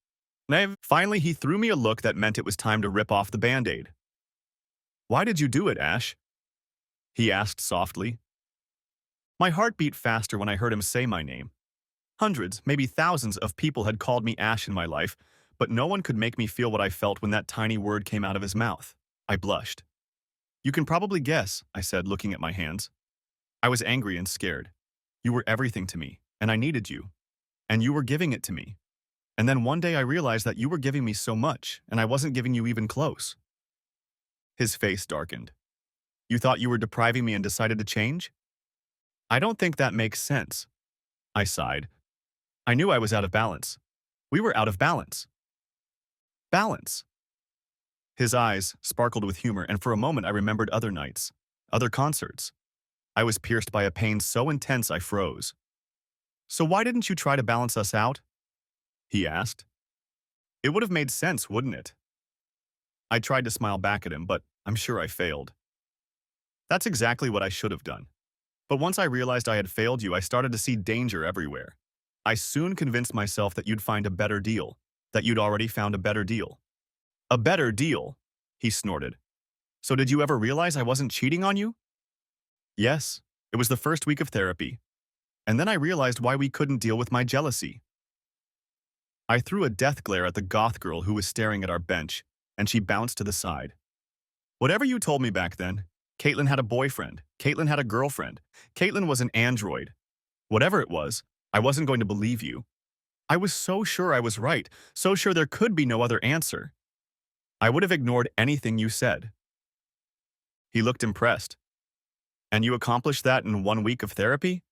Finally, he threw me a look that meant it was time to rip off the Band-Aid. "Why did you do it, Ash?" he asked softly. My heart beat faster when I heard him say my name. Hundreds, maybe thousands of people had called me Ash in my life, but no one could make me feel what I felt when that tiny word came out of his mouth. I blushed. "You can probably guess," I said, looking at my hands. I was angry and scared. You were everything to me, and I needed you. And you were giving it to me. And then one day I realized that you were giving me so much, and I wasn't giving you even close. His face darkened. "You thought you were depriving me and decided to change?" "I don't think that makes sense." I sighed. I knew I was out of balance. We were out of balance. Balance. His eyes sparkled with humor, and for a moment I remembered other nights, other concerts. I was pierced by a pain so intense I froze. "So why didn't you try to balance us out?" he asked. "It would have made sense, wouldn't it?" I tried to smile back at him, but I'm sure I failed. "That's exactly what I should have done. But once I realized I had failed you, I started to see danger everywhere. I soon convinced myself that you'd find a better deal, that you'd already found a better deal." "A better deal?" he snorted. "So did you ever realize I wasn't cheating on you?" "Yes, it was the first week of therapy. And then I realized why we couldn't deal with my jealousy." I threw a death glare at the goth girl who was staring at our bench, and she bounced to the side. "Whatever you told me back then, Caitlin had a boyfriend, Caitlin had a girlfriend, Caitlin was an android. Whatever it was, I wasn't going to believe you. I was so sure I was right, so sure there could be no other answer. I would have ignored anything you said." He looked impressed. "And you accomplished that in 1 week of therapy?"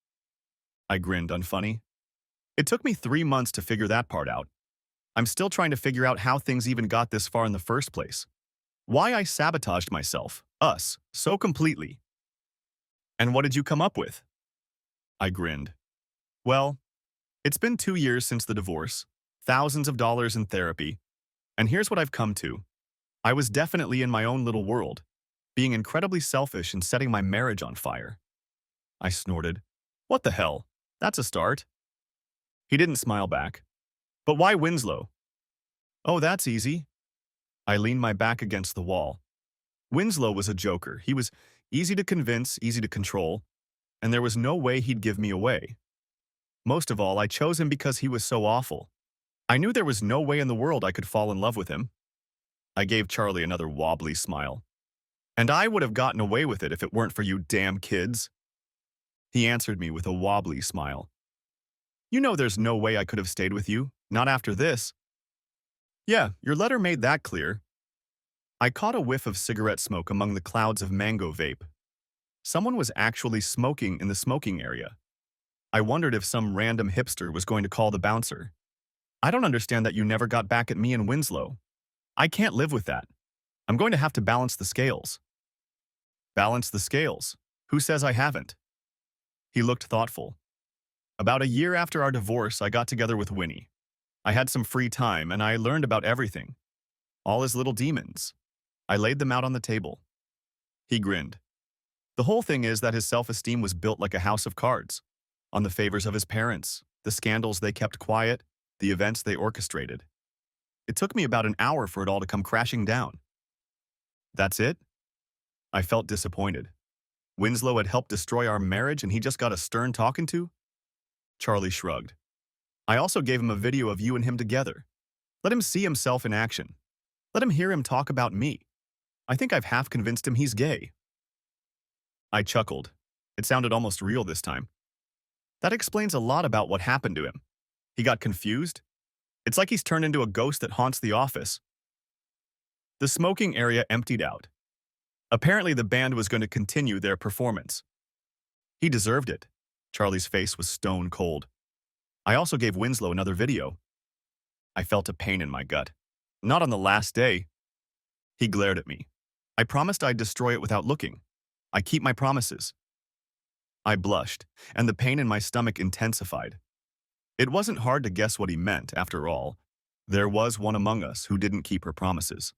I grinned, unfunny. "It took me 3 months to figure that part out. I'm still trying to figure out how things even got this far in the first place. Why I sabotaged myself, us, so completely." "And what did you come up with?" I grinned. "Well, it's been 2 years since the divorce, thousands of dollars in therapy, and here's what I've come to. I was definitely in my own little world, being incredibly selfish and setting my marriage on fire." I snorted. "What the hell? That's a start." He didn't smile back. "But why Winslow?" "Oh, that's easy." I leaned my back against the wall. Winslow was a joker. He was easy to convince, easy to control, and there was no way he'd give me away. Most of all, I chose him because he was so awful. I knew there was no way in the world I could fall in love with him. I gave Charlie another wobbly smile. "And I would have gotten away with it if it weren't for you damn kids." He answered me with a wobbly smile. "You know there's no way I could have stayed with you, not after this." "Yeah, your letter made that clear." I caught a whiff of cigarette smoke among the clouds of mango vape. Someone was actually smoking in the smoking area. I wondered if some random hipster was going to call the bouncer. I don't understand that you never got back at me in Winslow. I can't live with that. I'm going to have to balance the scales. Balance the scales? Who says I haven't? He looked thoughtful. About a year after our divorce, I got together with Winnie. I had some free time and I learned about everything. All his little demons. I laid them out on the table. He grinned. The whole thing is that his self-esteem was built like a house of cards, on the favors of his parents, the scandals they kept quiet, the events they orchestrated. It took me about an hour for it all to come crashing down. That's it? I felt disappointed. Winslow had helped destroy our marriage and he just got a stern talking to? Charlie shrugged. I also gave him a video of you and him together. Let him see himself in action. Let him hear him talk about me. I think I've half convinced him he's gay. I chuckled. It sounded almost real this time. That explains a lot about what happened to him. He got confused. It's like he's turned into a ghost that haunts the office. The smoking area emptied out. Apparently the band was going to continue their performance. He deserved it. Charlie's face was stone cold. I also gave Winslow another video. I felt a pain in my gut. Not on the last day. He glared at me. I promised I'd destroy it without looking. I keep my promises. I blushed, and the pain in my stomach intensified. It wasn't hard to guess what he meant, after all. There was one among us who didn't keep her promises.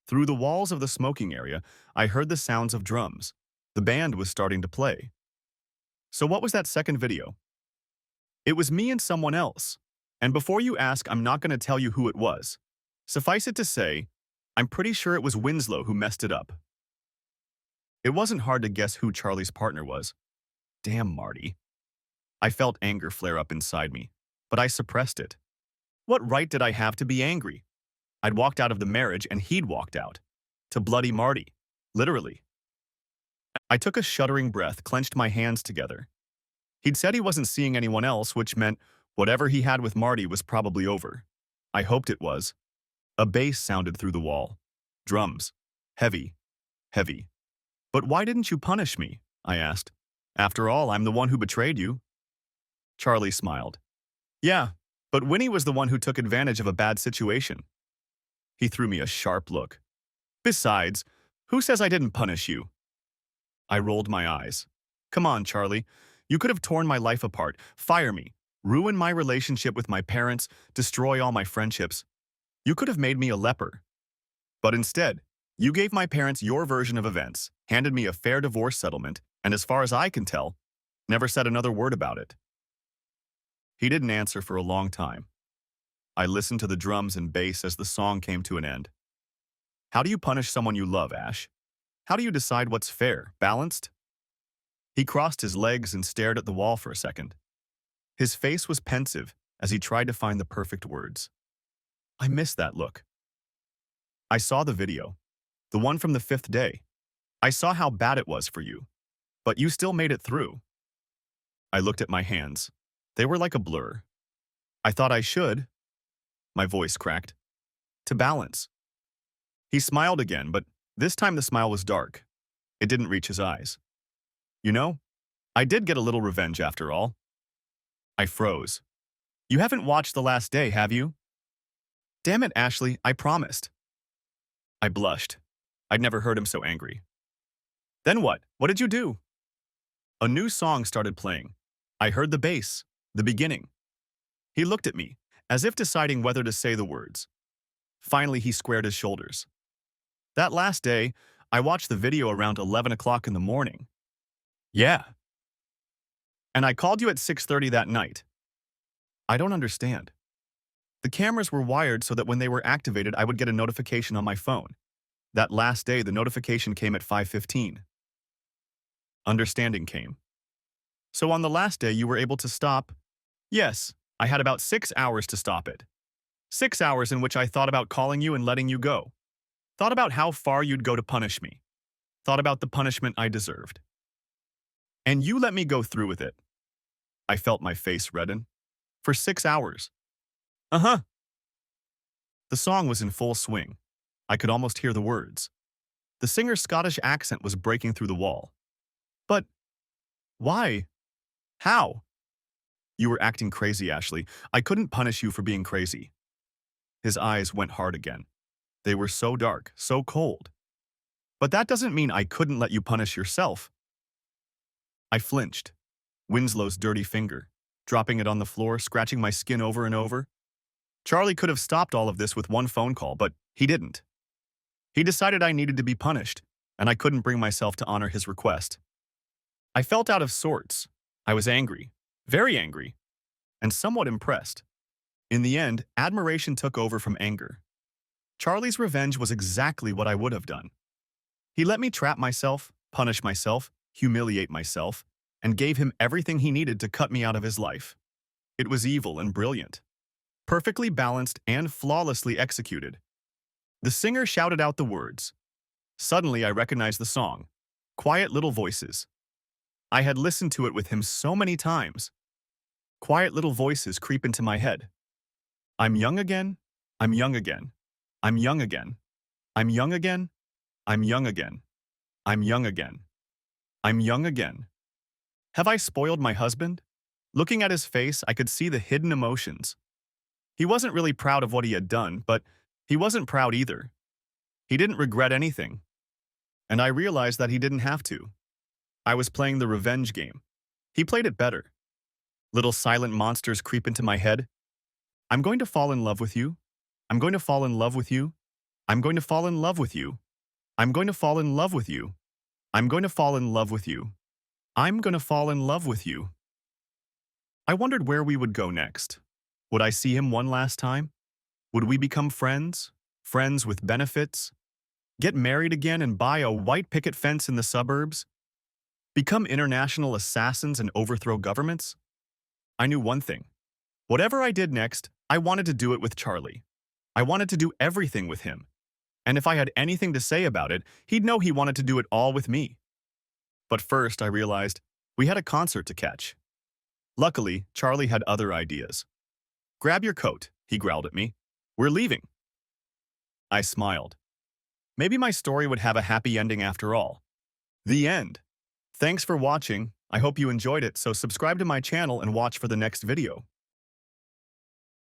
Through the walls of the smoking area, I heard the sounds of drums. The band was starting to play. So what was that second video? It was me and someone else. And before you ask, I'm not going to tell you who it was. Suffice it to say, I'm pretty sure it was Winslow who messed it up. It wasn't hard to guess who Charlie's partner was. Damn, Marty. I felt anger flare up inside me, but I suppressed it. What right did I have to be angry? I'd walked out of the marriage and he'd walked out. To bloody Marty. Literally. I took a shuddering breath, clenched my hands together. He'd said he wasn't seeing anyone else, which meant whatever he had with Marty was probably over. I hoped it was. A bass sounded through the wall. Drums. Heavy. Heavy. But why didn't you punish me? I asked. After all, I'm the one who betrayed you. Charlie smiled. Yeah, but Winnie was the one who took advantage of a bad situation. He threw me a sharp look. Besides, who says I didn't punish you? I rolled my eyes. Come on, Charlie. You could have torn my life apart, fire me, ruin my relationship with my parents, destroy all my friendships. You could have made me a leper. But instead, you gave my parents your version of events, handed me a fair divorce settlement, and as far as I can tell, never said another word about it. He didn't answer for a long time. I listened to the drums and bass as the song came to an end. How do you punish someone you love, Ash? How do you decide what's fair, balanced? He crossed his legs and stared at the wall for a second. His face was pensive as he tried to find the perfect words. I missed that look. I saw the video, the one from the 5th day. I saw how bad it was for you, but you still made it through. I looked at my hands. They were like a blur. I thought I should. My voice cracked. To balance. He smiled again, but this time the smile was dark. It didn't reach his eyes. You know, I did get a little revenge after all. I froze. You haven't watched The Last Day, have you? Damn it, Ashley, I promised. I blushed. I'd never heard him so angry. Then what? What did you do? A new song started playing. I heard the bass, the beginning. He looked at me, as if deciding whether to say the words. Finally, he squared his shoulders. That last day, I watched the video around 11 o'clock in the morning. Yeah. And I called you at 6:30 that night. I don't understand. The cameras were wired so that when they were activated, I would get a notification on my phone. That last day, the notification came at 5:15. Understanding came. So on the last day, you were able to stop? Yes, I had about 6 hours to stop it. 6 hours in which I thought about calling you and letting you go. Thought about how far you'd go to punish me. Thought about the punishment I deserved. And you let me go through with it. I felt my face redden. For 6 hours. Uh-huh. The song was in full swing. I could almost hear the words. The singer's Scottish accent was breaking through the wall. But why? How? You were acting crazy, Ashley. I couldn't punish you for being crazy. His eyes went hard again. They were so dark, so cold. But that doesn't mean I couldn't let you punish yourself. I flinched. Winslow's dirty finger, dropping it on the floor, scratching my skin over and over. Charlie could have stopped all of this with one phone call, but he didn't. He decided I needed to be punished, and I couldn't bring myself to honor his request. I felt out of sorts. I was angry, very angry, and somewhat impressed. In the end, admiration took over from anger. Charlie's revenge was exactly what I would have done. He let me trap myself, punish myself, humiliate myself, and gave him everything he needed to cut me out of his life. It was evil and brilliant, perfectly balanced and flawlessly executed. The singer shouted out the words. Suddenly, I recognized the song, Quiet Little Voices. I had listened to it with him so many times. Quiet little voices creep into my head. I'm young again. I'm young again. I'm young again. I'm young again. I'm young again. I'm young again. I'm young again. Have I spoiled my husband? Looking at his face, I could see the hidden emotions. He wasn't really proud of what he had done, but he wasn't proud either. He didn't regret anything. And I realized that he didn't have to. I was playing the revenge game. He played it better. Little silent monsters creep into my head. I'm going to fall in love with you. I'm going to fall in love with you. I'm going to fall in love with you. I'm going to fall in love with you. I'm going to fall in love with you. I'm going to fall in love with you. I wondered where we would go next. Would I see him one last time? Would we become friends? Friends with benefits? Get married again and buy a white picket fence in the suburbs? Become international assassins and overthrow governments? I knew one thing. Whatever I did next, I wanted to do it with Charlie. I wanted to do everything with him. And if I had anything to say about it, he'd know he wanted to do it all with me. But first, I realized we had a concert to catch. Luckily, Charlie had other ideas. Grab your coat, he growled at me. We're leaving. I smiled. Maybe my story would have a happy ending after all. The end. Thanks for watching. I hope you enjoyed it, so subscribe to my channel and watch for the next video.